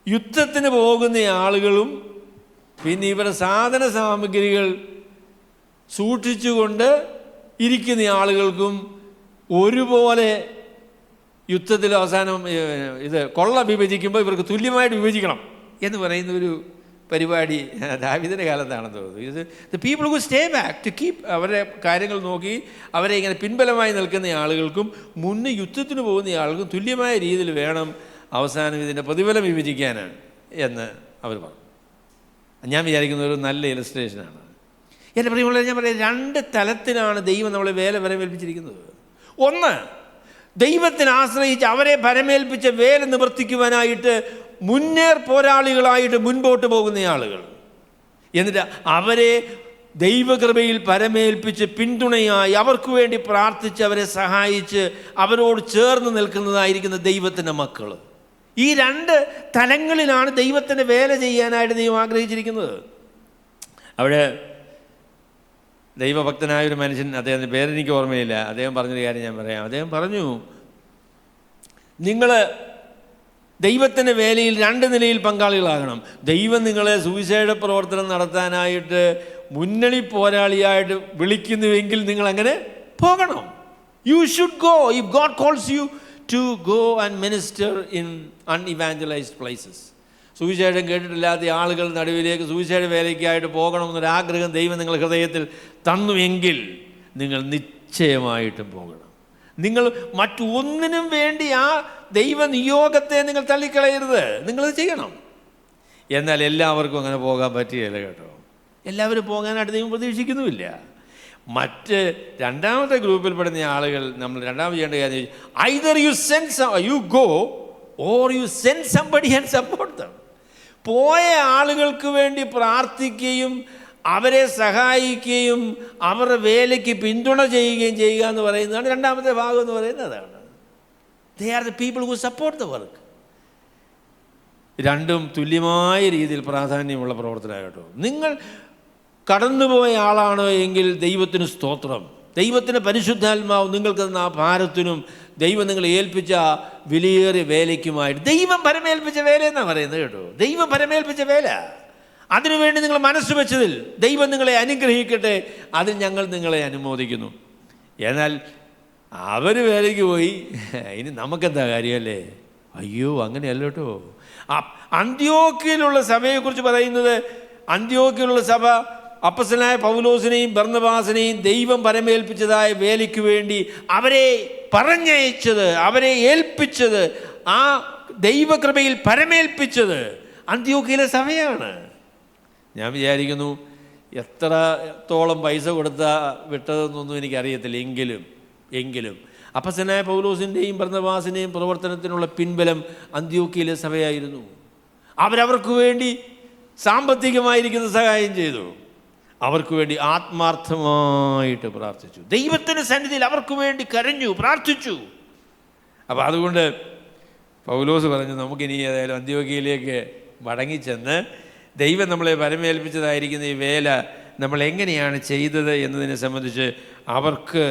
യുദ്ധത്തിന് പോകുന്ന ആളുകളും പിന്നെ ഇവരുടെ സാധന സാമഗ്രികൾ സൂക്ഷിച്ചുകൊണ്ട് ഇരിക്കുന്ന ആളുകൾക്കും ഒരുപോലെ യുദ്ധത്തിൽ അവസാനം കൊള്ള വിഭജിക്കുമ്പോൾ ഇവർക്ക് തുല്യമായിട്ട് വിഭജിക്കണം എന്ന് പറയുന്ന ഒരു പരിപാടി ദാവീദിൻ്റെ കാലത്താണെന്ന് തോന്നുന്നു. ഇത് the people who stay back to keep അവരുടെ കാര്യങ്ങൾ നോക്കി അവരെ ഇങ്ങനെ പിൻബലമായി നിൽക്കുന്ന ആളുകൾക്കും മുന്നേ യുദ്ധത്തിന് പോകുന്ന ആളുകൾക്കും തുല്യമായ രീതിയിൽ വേണം അവസാനം ഇതിൻ്റെ പ്രതിഫലം വിഭജിക്കാനാണ് എന്ന് അവർ പറഞ്ഞു. ഞാൻ വിചാരിക്കുന്ന ഒരു നല്ല ഇലസ്ട്രേഷനാണ്. എൻ്റെ പ്രിയമുള്ളവരെ, ഞാൻ പറയാം, 2 തലത്തിലാണ് ദൈവം നമ്മളെ വേല പരമേൽപ്പിച്ചിരിക്കുന്നത്. ഒന്ന്, ദൈവത്തിന് ആശ്രയിച്ച് അവരെ പരമേൽപ്പിച്ച വേല നിവർത്തിക്കുവാനായിട്ട് മുന്നേർ പോരാളികളായിട്ട് മുൻപോട്ട് പോകുന്ന ആളുകൾ. എന്നിട്ട് അവരെ ദൈവകൃപയിൽ പരമേൽപ്പിച്ച് പിന്തുണയായി അവർക്ക് വേണ്ടി പ്രാർത്ഥിച്ച് അവരെ സഹായിച്ച് അവരോട് ചേർന്ന് നിൽക്കുന്നതായിരിക്കുന്ന ദൈവത്തിൻ്റെ മക്കൾ. ഈ 2 തലങ്ങളിലാണ് ദൈവത്തിൻ്റെ വേല ചെയ്യാനായിട്ട് ദൈവം ആഗ്രഹിച്ചിരിക്കുന്നത്. അവിടെ ദൈവഭക്തനായൊരു മനുഷ്യൻ, അദ്ദേഹത്തിൻ്റെ പേരെനിക്ക് ഓർമ്മയില്ല, അദ്ദേഹം പറഞ്ഞൊരു കാര്യം ഞാൻ പറയാം. അദ്ദേഹം പറഞ്ഞു, നിങ്ങൾ ദൈവത്തിൻ്റെ വേലയിൽ 2 നിലയിൽ പങ്കാളികളാകണം. ദൈവം നിങ്ങളെ സുവിശേഷ പ്രവർത്തനം നടത്താനായിട്ട് മുന്നണി പോരാളിയായിട്ട് വിളിക്കുന്നുവെങ്കിൽ നിങ്ങൾ അങ്ങനെ പോകണം. You should go if God calls you to go and minister in unevangelised places. സുവിശേഷം കേട്ടിട്ടില്ലാത്ത ആളുകൾ നടുവിലേക്ക് സുവിശേഷ വേലയ്ക്കായിട്ട് പോകണമെന്നൊരാഗ്രഹം ദൈവം നിങ്ങളുടെ ഹൃദയത്തിൽ തന്നുവെങ്കിൽ നിങ്ങൾ നിശ്ചയമായിട്ടും പോകണം. നിങ്ങൾ മറ്റൊന്നിനും വേണ്ടി ആ ദൈവനിയോഗത്തെ നിങ്ങൾ തള്ളിക്കളയരുത്. നിങ്ങളത് ചെയ്യണം. എന്നാൽ എല്ലാവർക്കും അങ്ങനെ പോകാൻ പറ്റുകയില്ല കേട്ടോ. എല്ലാവരും പോകാനായിട്ട് ദൈവം പ്രതീക്ഷിക്കുന്നുമില്ല. മറ്റ് രണ്ടാമത്തെ ഗ്രൂപ്പിൽപ്പെടുന്ന ആളുകൾ നമ്മൾ രണ്ടാമത് ചെയ്യേണ്ട കാര്യം, either you go or you send somebody and support them. പോയ ആളുകൾക്ക് വേണ്ടി പ്രാർത്ഥിക്കുകയും അവരെ സഹായിക്കുകയും അവരുടെ വേലയ്ക്ക് പിന്തുണ ചെയ്യുകയും ചെയ്യുക എന്ന് പറയുന്നതാണ് രണ്ടാമത്തെ ഭാഗം എന്ന് പറയുന്നത്. അതാണ് they are the people who support the work. രണ്ടും തുല്യമായ രീതിയിൽ പ്രാധാന്യമുള്ള പ്രവർത്തനമാണ് കേട്ടോ. നിങ്ങൾ കടന്നുപോയ ആളാണ് എങ്കിൽ ദൈവത്തിന് സ്തോത്രം. ദൈവത്തിന് പരിശുദ്ധാത്മാവ് നിങ്ങൾക്ക് തന്ന ആ ഭാരത്തിനും ദൈവം നിങ്ങളെ ഏൽപ്പിച്ച വിലയേറിയ വേലയ്ക്കുമായിട്ട് ദൈവം പരമേൽപ്പിച്ച വേല എന്നാണ് പറയുന്നത് കേട്ടോ. ദൈവം പരമേൽപ്പിച്ച വേല, അതിനുവേണ്ടി നിങ്ങൾ മനസ്സ് വെച്ചതിൽ ദൈവം നിങ്ങളെ അനുഗ്രഹിക്കട്ടെ. അതിൽ ഞങ്ങൾ നിങ്ങളെ അനുമോദിക്കുന്നു. എന്നാൽ അവർ വേലയ്ക്ക് പോയി, ഇനി നമുക്കെന്താ കാര്യമല്ലേ? അയ്യോ, അങ്ങനെയല്ല കേട്ടോ. അന്ത്യോക്യയിലുള്ള സഭയെക്കുറിച്ച് പറയുന്നത്, അന്ത്യോക്യയിലുള്ള സഭ അപ്പസ്തലനായ പൗലോസിനെയും ബർന്നബാസിനെയും ദൈവം പരമേൽപ്പിച്ചതായ വേലയ്ക്ക് വേണ്ടി അവരെ പറഞ്ഞയച്ചത്, അവരെ ഏൽപ്പിച്ചത്, ആ ദൈവകൃപയിൽ പരമേൽപ്പിച്ചത് അന്ത്യോക്യയിലെ സഭയാണ്. ഞാൻ വിചാരിക്കുന്നു എത്രത്തോളം പൈസ കൊടുത്താൽ വിട്ടതെന്നൊന്നും എനിക്കറിയത്തില്ല. എങ്കിലും അപ്പസ്തലനായ പൗലോസിൻ്റെയും ബർന്നബാസിൻ്റെയും പ്രവർത്തനത്തിനുള്ള പിൻബലം അന്ത്യോക്യയിലെ സഭയായിരുന്നു. അവരവർക്ക് വേണ്ടി സാമ്പത്തികമായിരിക്കുന്ന സഹായം ചെയ്തു, അവർക്ക് വേണ്ടി ആത്മാർത്ഥമായിട്ട് പ്രാർത്ഥിച്ചു, ദൈവത്തിൻ്റെ സന്നിധിയിൽ അവർക്ക് വേണ്ടി കരഞ്ഞു, പ്രാർത്ഥിച്ചു. അപ്പോൾ അതുകൊണ്ട് പൗലോസ് പറഞ്ഞു, നമുക്കിനി ഏതായാലും അന്ത്യോക്യയിലേക്ക് മടങ്ങിച്ചെന്ന് ദൈവം നമ്മളെ പരമേൽപ്പിച്ചതായിരിക്കുന്ന ഈ വേല നമ്മൾ എങ്ങനെയാണ് ചെയ്തത് എന്നതിനെ സംബന്ധിച്ച് അവർക്ക്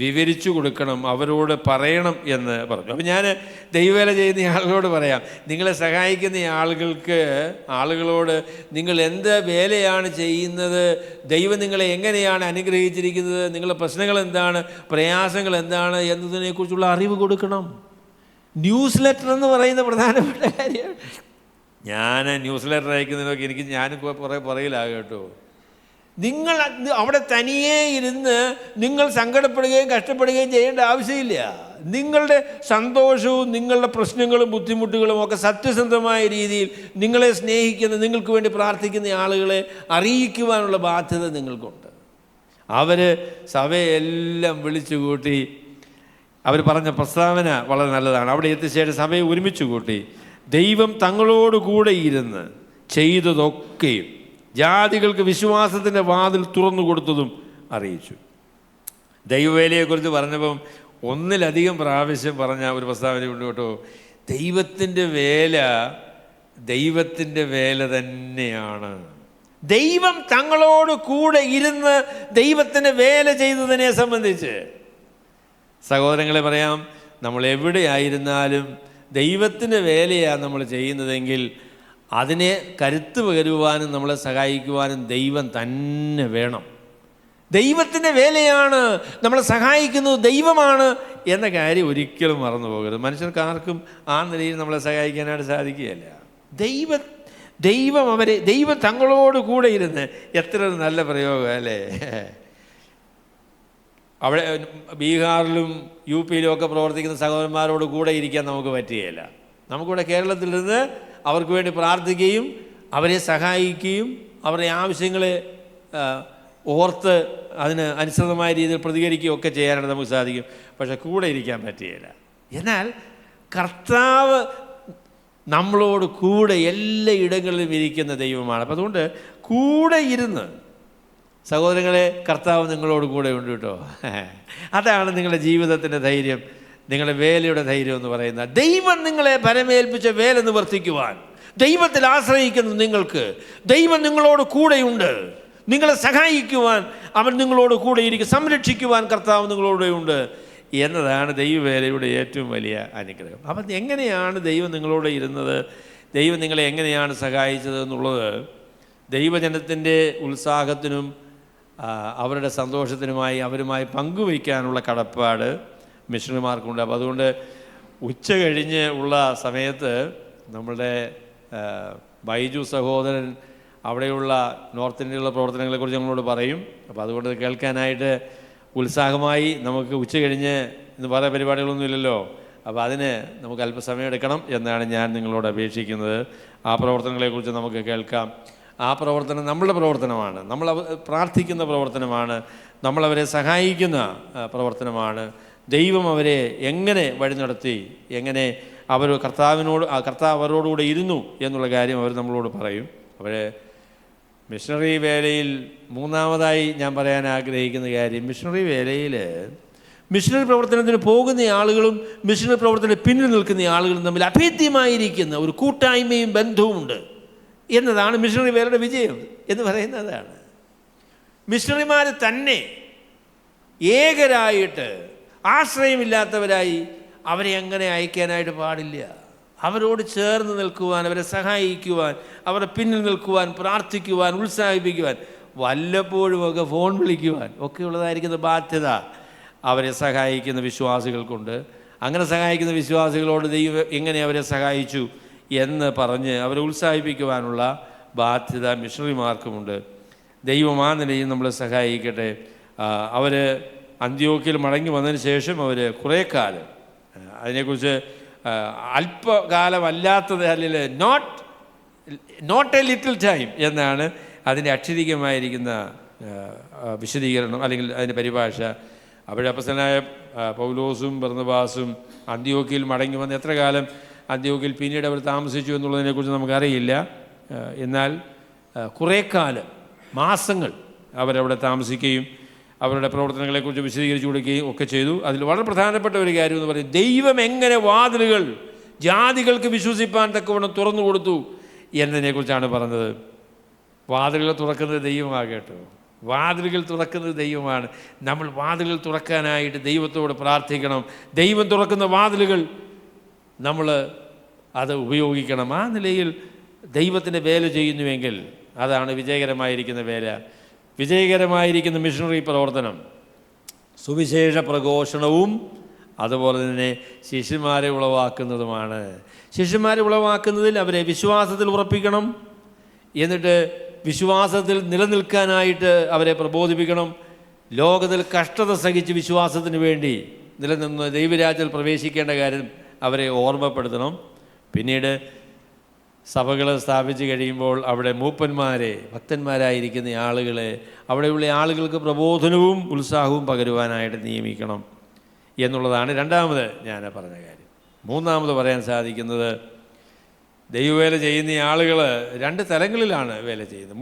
വിവരിച്ചു കൊടുക്കണം, അവരോട് പറയണം എന്ന് പറഞ്ഞു. അപ്പം ഞാൻ ദൈവവേല ചെയ്യുന്ന ആളുകളോട് പറയാം, നിങ്ങളെ സഹായിക്കുന്ന ആളുകളോട് നിങ്ങൾ എന്ത് വേലയാണ് ചെയ്യുന്നത്, ദൈവം നിങ്ങളെ എങ്ങനെയാണ് അനുഗ്രഹിച്ചിരിക്കുന്നത്, നിങ്ങളുടെ പ്രശ്നങ്ങൾ എന്താണ്, പ്രയാസങ്ങൾ എന്താണ് എന്നതിനെക്കുറിച്ചുള്ള അറിവ് കൊടുക്കണം. ന്യൂസ് ലെറ്റർ എന്ന് പറയുന്ന പ്രധാനപ്പെട്ട കാര്യം. ഞാൻ ന്യൂസ് ലെറ്റർ അയക്കുന്നതിനൊക്കെ ഞാൻ കുറേ പുറകിലാകും കേട്ടോ. നിങ്ങൾ അവിടെ തനിയെ ഇരുന്ന് നിങ്ങൾ സങ്കടപ്പെടുകയും കഷ്ടപ്പെടുകയും ചെയ്യേണ്ട ആവശ്യമില്ല. നിങ്ങളുടെ സന്തോഷവും നിങ്ങളുടെ പ്രശ്നങ്ങളും ബുദ്ധിമുട്ടുകളും ഒക്കെ സത്യസന്ധമായ രീതിയിൽ നിങ്ങളെ സ്നേഹിക്കുന്ന, നിങ്ങൾക്ക് വേണ്ടി പ്രാർത്ഥിക്കുന്ന ആളുകളെ അറിയിക്കുവാനുള്ള ബാധ്യത നിങ്ങൾക്കുണ്ട്. അവർ സഭയെല്ലാം വിളിച്ചു കൂട്ടി, അവർ പറഞ്ഞ പ്രസ്താവന വളരെ നല്ലതാണ്. അവിടെ എത്തിച്ചേരും സഭയെ ഒരുമിച്ച് കൂട്ടി ദൈവം തങ്ങളോട് കൂടെ ഇരുന്ന് ചെയ്തതൊക്കെയും ജാതികൾക്ക് വിശ്വാസത്തിൻ്റെ വാതിൽ തുറന്നു കൊടുത്തതും അറിയിച്ചു. ദൈവവേലയെക്കുറിച്ച് പറഞ്ഞപ്പം ഒന്നിലധികം പ്രാവശ്യം പറഞ്ഞ ഒരു പ്രസ്താവനയുണ്ട് കേട്ടോ. ദൈവത്തിൻ്റെ വേല തന്നെയാണ്. ദൈവം തങ്ങളോട് കൂടെ ഇരുന്ന് ദൈവത്തിൻ്റെ വേല ചെയ്തതിനെ സംബന്ധിച്ച് സഹോദരങ്ങളെ പറയാം, നമ്മൾ എവിടെയായിരുന്നാലും ദൈവത്തിൻ്റെ വേലയാണ് നമ്മൾ ചെയ്യുന്നതെങ്കിൽ അതിനെ കരുത്ത് പകരുവാനും നമ്മളെ സഹായിക്കുവാനും ദൈവം തന്നെ വേണം. ദൈവത്തിൻ്റെ വേലയാണ്, നമ്മളെ സഹായിക്കുന്നത് ദൈവമാണ് എന്ന കാര്യം ഒരിക്കലും മറന്നു പോകരുത്. മനുഷ്യർക്ക് ആർക്കും ആ നിലയിൽ നമ്മളെ സഹായിക്കാനായിട്ട് സാധിക്കുകയില്ല. ദൈവം തങ്ങളോട് കൂടെ ഇരുന്ന്, എത്ര നല്ല പ്രയോഗം അല്ലേ. അവിടെ ബീഹാറിലും യു പിയിലും ഒക്കെ പ്രവർത്തിക്കുന്ന സഹോദരന്മാരോട് കൂടെ ഇരിക്കാൻ നമുക്ക് പറ്റുകയില്ല. നമുക്കിവിടെ കേരളത്തിൽ നിന്ന് അവർക്ക് വേണ്ടി പ്രാർത്ഥിക്കുകയും അവരെ സഹായിക്കുകയും അവരുടെ ആവശ്യങ്ങളെ ഓർത്ത് അതിന് അനുസൃതമായ രീതിയിൽ പ്രതികരിക്കുകയും ഒക്കെ ചെയ്യാനായിട്ട് നമുക്ക് സാധിക്കും. പക്ഷെ കൂടെ ഇരിക്കാൻ പറ്റുകയില്ല. എന്നാൽ കർത്താവ് നമ്മളോട് കൂടെ എല്ലാ ഇടങ്ങളിലും ഇരിക്കുന്ന ദൈവമാണ്. അപ്പം അതുകൊണ്ട് കൂടെ ഇരുന്ന്, സഹോദരങ്ങളെ, കർത്താവ് നിങ്ങളോട് കൂടെ ഉണ്ട് കേട്ടോ. അതാണ് നിങ്ങളുടെ ജീവിതത്തിൻ്റെ ധൈര്യം, നിങ്ങളുടെ വേലയുടെ ധൈര്യം എന്ന് പറയുന്നത്. ദൈവം നിങ്ങളെ പരമേൽപ്പിച്ച വേല നിവർത്തിക്കുവാൻ, ദൈവത്തിൽ ആശ്രയിക്കുന്ന നിങ്ങൾക്ക് ദൈവം നിങ്ങളോട് കൂടെയുണ്ട്. നിങ്ങളെ സഹായിക്കുവാൻ അവൻ നിങ്ങളോട് കൂടെ ഇരിക്കും, സംരക്ഷിക്കുവാൻ കർത്താവ് നിങ്ങളോടെ ഉണ്ട് എന്നതാണ് ദൈവവേലയുടെ ഏറ്റവും വലിയ അനുഗ്രഹം. അപ്പം എങ്ങനെയാണ് ദൈവം നിങ്ങളോട് ഇരുന്നത്, ദൈവം നിങ്ങളെ എങ്ങനെയാണ് സഹായിച്ചത് എന്നുള്ളത് ദൈവജനത്തിൻ്റെ ഉത്സാഹത്തിനും അവരുടെ സന്തോഷത്തിനുമായി അവരുമായി പങ്കുവയ്ക്കാനുള്ള കടപ്പാട് മിഷണറിമാർക്കുണ്ട്. അപ്പോൾ അതുകൊണ്ട് ഉച്ച കഴിഞ്ഞ് ഉള്ള സമയത്ത് നമ്മളുടെ ബൈജു സഹോദരൻ അവിടെയുള്ള നോർത്ത് ഇന്ത്യയിലുള്ള പ്രവർത്തനങ്ങളെക്കുറിച്ച് ഞങ്ങളോട് പറയും. അപ്പോൾ അതുകൊണ്ട് കേൾക്കാനായിട്ട് ഉത്സാഹമായി നമുക്ക് ഉച്ച കഴിഞ്ഞ് ഇന്ന് വേറെ പരിപാടികളൊന്നുമില്ലല്ലോ, അപ്പോൾ അതിന് നമുക്ക് അല്പസമയം എടുക്കണം എന്നാണ് ഞാൻ നിങ്ങളോട് അപേക്ഷിക്കുന്നത്. ആ പ്രവർത്തനങ്ങളെക്കുറിച്ച് നമുക്ക് കേൾക്കാം. ആ പ്രവർത്തനം നമ്മളുടെ പ്രവർത്തനമാണ്, നമ്മൾ പ്രാർത്ഥിക്കുന്ന പ്രവർത്തനമാണ്, നമ്മളവരെ സഹായിക്കുന്ന പ്രവർത്തനമാണ്. ദൈവം അവരെ എങ്ങനെ വഴി നടത്തി, എങ്ങനെ അവർ കർത്താവ് അവരോടുകൂടെ ഇരുന്നു എന്നുള്ള കാര്യം അവർ നമ്മളോട് പറയും. അവരെ മിഷണറി വേലയിൽ മൂന്നാമതായി ഞാൻ പറയാൻ ആഗ്രഹിക്കുന്ന കാര്യം, മിഷണറി വേലയിൽ മിഷണറി പ്രവർത്തനത്തിന് പോകുന്ന ആളുകളും മിഷണറി പ്രവർത്തനത്തിന് പിന്നിൽ നിൽക്കുന്ന ആളുകളും തമ്മിൽ അഭേദ്യമായിരിക്കുന്ന ഒരു കൂട്ടായ്മയും ബന്ധവുമുണ്ട് എന്നതാണ് മിഷണറി വേലയുടെ വിജയം എന്ന് പറയുന്നതാണ്. മിഷണറിമാർ തന്നെ ഏകരായിട്ട് ആശ്രയമില്ലാത്തവരായി അവരെ അങ്ങനെ അയക്കാനായിട്ട് പാടില്ല. അവരോട് ചേർന്ന് നിൽക്കുവാൻ, അവരെ സഹായിക്കുവാൻ, അവരുടെ പിന്നിൽ നിൽക്കുവാൻ, പ്രാർത്ഥിക്കുവാൻ, ഉത്സാഹിപ്പിക്കുവാൻ, വല്ലപ്പോഴുമൊക്കെ ഫോൺ വിളിക്കുവാൻ ഒക്കെയുള്ളതായിരിക്കുന്ന ബാധ്യത അവരെ സഹായിക്കുന്ന വിശ്വാസികൾക്കുണ്ട്. അങ്ങനെ സഹായിക്കുന്ന വിശ്വാസികളോട് ദൈവം എങ്ങനെ അവരെ സഹായിച്ചു എന്ന് പറഞ്ഞ് അവരെ ഉത്സാഹിപ്പിക്കുവാനുള്ള ബാധ്യത മിഷണറിമാർക്കുമുണ്ട്. ദൈവം ആ നിലയിൽ നമ്മളെ സഹായിക്കട്ടെ. അവർ അന്ത്യോക്യയിൽ മടങ്ങി വന്നതിന് ശേഷം അവർ കുറേ കാലം അതിനെക്കുറിച്ച് അല്പകാലമല്ലാത്തത്, അല്ലെങ്കിൽ നോട്ട് എ ലിറ്റിൽ ടൈം എന്നാണ് അതിൻ്റെ അക്ഷരികമായിരിക്കുന്ന വിശദീകരണം, അല്ലെങ്കിൽ അതിൻ്റെ പരിഭാഷ. അവിടെ അപ്പസ്തലനായ പൗലോസും ബർന്നബാസും അന്ത്യോക്യയിൽ മടങ്ങി വന്ന് എത്ര കാലം അന്ത്യോക്യയിൽ പിന്നീട് അവർ താമസിച്ചു എന്നുള്ളതിനെക്കുറിച്ച് നമുക്കറിയില്ല. എന്നാൽ കുറേ കാലം, മാസങ്ങൾ അവരവിടെ താമസിക്കുകയും അവരുടെ പ്രവർത്തനങ്ങളെക്കുറിച്ച് വിശദീകരിച്ചു കൊടുക്കുകയും ഒക്കെ ചെയ്തു. അതിൽ വളരെ പ്രധാനപ്പെട്ട ഒരു കാര്യം എന്ന് പറയും, ദൈവം എങ്ങനെ വാതിലുകൾ ജാതികൾക്ക് വിശ്വസിപ്പാൻ തക്കവണ്ണം തുറന്നു കൊടുത്തു എന്നതിനെക്കുറിച്ചാണ് പറഞ്ഞത്. വാതിലുകൾ തുറക്കുന്നത് ദൈവമാണ് കേട്ടോ. വാതിലുകൾ തുറക്കുന്നത് ദൈവമാണ്. നമ്മൾ വാതിലുകൾ തുറക്കാനായിട്ട് ദൈവത്തോട് പ്രാർത്ഥിക്കണം. ദൈവം തുറക്കുന്ന വാതിലുകൾ നമ്മൾ അത് ഉപയോഗിക്കണം. ആ നിലയിൽ ദൈവത്തിൻ്റെ വേല ചെയ്യുന്നുവെങ്കിൽ അതാണ് വിജയകരമായിരിക്കുന്ന വേല, വിജയകരമായിരിക്കുന്ന മിഷണറി പ്രവർത്തനം. സുവിശേഷ പ്രഘോഷണവും അതുപോലെ തന്നെ ശിഷ്യന്മാരെ ഉളവാക്കുന്നതുമാണ്. ശിഷ്യന്മാരെ ഉളവാക്കുന്നതിൽ അവരെ വിശ്വാസത്തിൽ ഉറപ്പിക്കണം, എന്നിട്ട് വിശ്വാസത്തിൽ നിലനിൽക്കാനായിട്ട് അവരെ പ്രബോധിപ്പിക്കണം. ലോകത്തിൽ കഷ്ടത സഹിച്ച് വിശ്വാസത്തിന് വേണ്ടി നിലനിന്ന് ദൈവരാജ്യത്തിൽ പ്രവേശിക്കേണ്ട കാര്യം അവരെ ഓർമ്മപ്പെടുത്തണം. പിന്നീട് സഭകൾ സ്ഥാപിച്ച് കഴിയുമ്പോൾ അവിടെ മൂപ്പന്മാരെ, ഭക്തന്മാരായിരിക്കുന്ന ആളുകളെ, അവിടെയുള്ള ആളുകൾക്ക് പ്രബോധനവും ഉത്സാഹവും പകരുവാനായിട്ട് നിയമിക്കണം എന്നുള്ളതാണ് രണ്ടാമത് ഞാൻ പറഞ്ഞ കാര്യം. മൂന്നാമത് പറയാൻ സാധിക്കുന്നത്, ദൈവവേല ചെയ്യുന്ന ആളുകൾ രണ്ട് തലങ്ങളിലാണ് വേല ചെയ്യുന്നത്.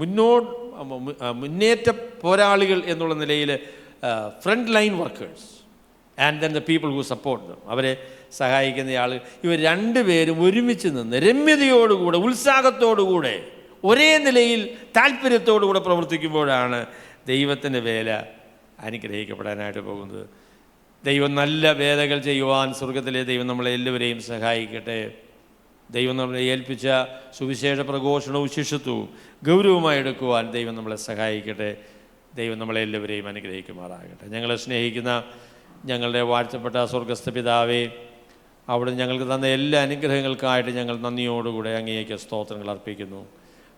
മുന്നേറ്റ പോരാളികൾ എന്നുള്ള നിലയിൽ front line workers and then the people who support them, അവരെ സഹായിക്കുന്ന ആൾ. ഇവർ രണ്ടുപേരും ഒരുമിച്ച് നിന്ന് രമ്യതയോടുകൂടെ, ഉത്സാഹത്തോടുകൂടെ, ഒരേ നിലയിൽ താല്പര്യത്തോടുകൂടെ പ്രവർത്തിക്കുമ്പോഴാണ് ദൈവത്തിൻ്റെ വേല അനുഗ്രഹിക്കപ്പെടാനായിട്ട് പോകുന്നത്. ദൈവം നല്ല വേലകൾ ചെയ്യുവാൻ സ്വർഗത്തിലെ ദൈവം നമ്മളെ എല്ലാവരെയും സഹായിക്കട്ടെ. ദൈവം നമ്മളെ ഏൽപ്പിച്ച സുവിശേഷ പ്രഘോഷണവും ശിഷ്യത്വവും ഗൗരവമായി എടുക്കുവാൻ ദൈവം നമ്മളെ സഹായിക്കട്ടെ. ദൈവം നമ്മളെ എല്ലാവരെയും അനുഗ്രഹിക്കുമാറാകട്ടെ. ഞങ്ങളെ സ്നേഹിക്കുന്ന ഞങ്ങളുടെ വാഴ്ത്തപ്പെട്ട സ്വർഗസ്ഥ പിതാവേ, അവിടെ ഞങ്ങൾക്ക് തന്ന എല്ലാ അനുഗ്രഹങ്ങൾക്കായിട്ട് ഞങ്ങൾ നന്ദിയോടുകൂടെ അങ്ങേക്ക് സ്തോത്രങ്ങൾ അർപ്പിക്കുന്നു.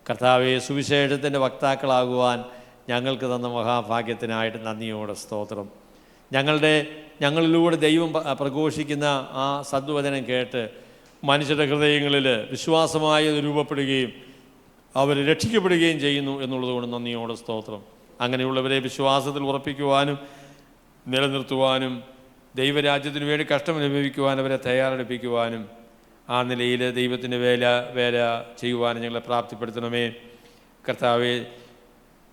കർത്താവേ, സുവിശേഷത്തിൻ്റെ വക്താക്കളാകുവാൻ ഞങ്ങൾക്ക് തന്ന മഹാഭാഗ്യത്തിനായിട്ട് നന്ദിയോടെ സ്തോത്രം. ഞങ്ങളിലൂടെ ദൈവം പ്രഘോഷിക്കുന്ന ആ സദ്വചനം കേട്ട് മനുഷ്യരുടെ ഹൃദയങ്ങളിൽ വിശ്വാസമായി രൂപപ്പെടുകയും അവർ രക്ഷിക്കപ്പെടുകയും ചെയ്യുന്നു എന്നുള്ളതുകൊണ്ട് നന്ദിയോടെ സ്തോത്രം. അങ്ങനെയുള്ളവരെ വിശ്വാസത്തിൽ ഉറപ്പിക്കുവാനും നിലനിർത്തുവാനും ദൈവരാജ്യത്തിന് വേണ്ടി കഷ്ടമനുഭവിക്കുവാൻ അവരെ തയ്യാറെടുപ്പിക്കുവാനും ആ നിലയിൽ ദൈവത്തിൻ്റെ വേല ചെയ്യുവാനും ഞങ്ങളെ പ്രാപ്തിപ്പെടുത്തണമേ. കർത്താവെ,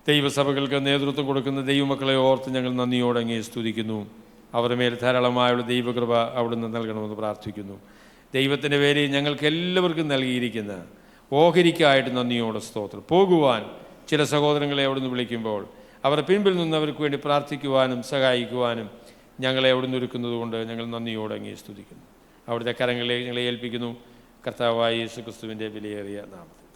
ദൈവസഭകൾക്ക് നേതൃത്വം കൊടുക്കുന്ന ദൈവമക്കളെ ഓർത്ത് ഞങ്ങൾ നന്ദിയോടെ അങ്ങേ സ്തുതിക്കുന്നു. അവരുടെ മേൽ ധാരാളമായുള്ള ദൈവകൃപ അവിടുന്ന് നൽകണമെന്ന് പ്രാർത്ഥിക്കുന്നു. ദൈവത്തിൻ്റെ വേലയിൽ ഞങ്ങൾക്ക് എല്ലാവർക്കും നൽകിയിരിക്കുന്ന ഓഹരിക്കായിട്ട് നന്ദിയോടെ സ്തോത്രം. പോകുവാൻ ചില സഹോദരങ്ങളെ അവിടുന്ന് വിളിക്കുമ്പോൾ അവരുടെ പിൻപിൽ നിന്ന് അവർക്ക് വേണ്ടി പ്രാർത്ഥിക്കുവാനും സഹായിക്കുവാനും ഞങ്ങളെ അവിടുന്ന് ഒരുക്കുന്നത് കൊണ്ട് ഞങ്ങൾ നന്ദിയോടെ അങ്ങേ സ്തുതിക്കുന്നു. അവിടുത്തെ കരങ്ങളെ ഞങ്ങളെ ഏൽപ്പിക്കുന്നു. കർത്താവായ യേശു ക്രിസ്തുവിൻ്റെ വിലയേറിയ നാമത്തിൽ.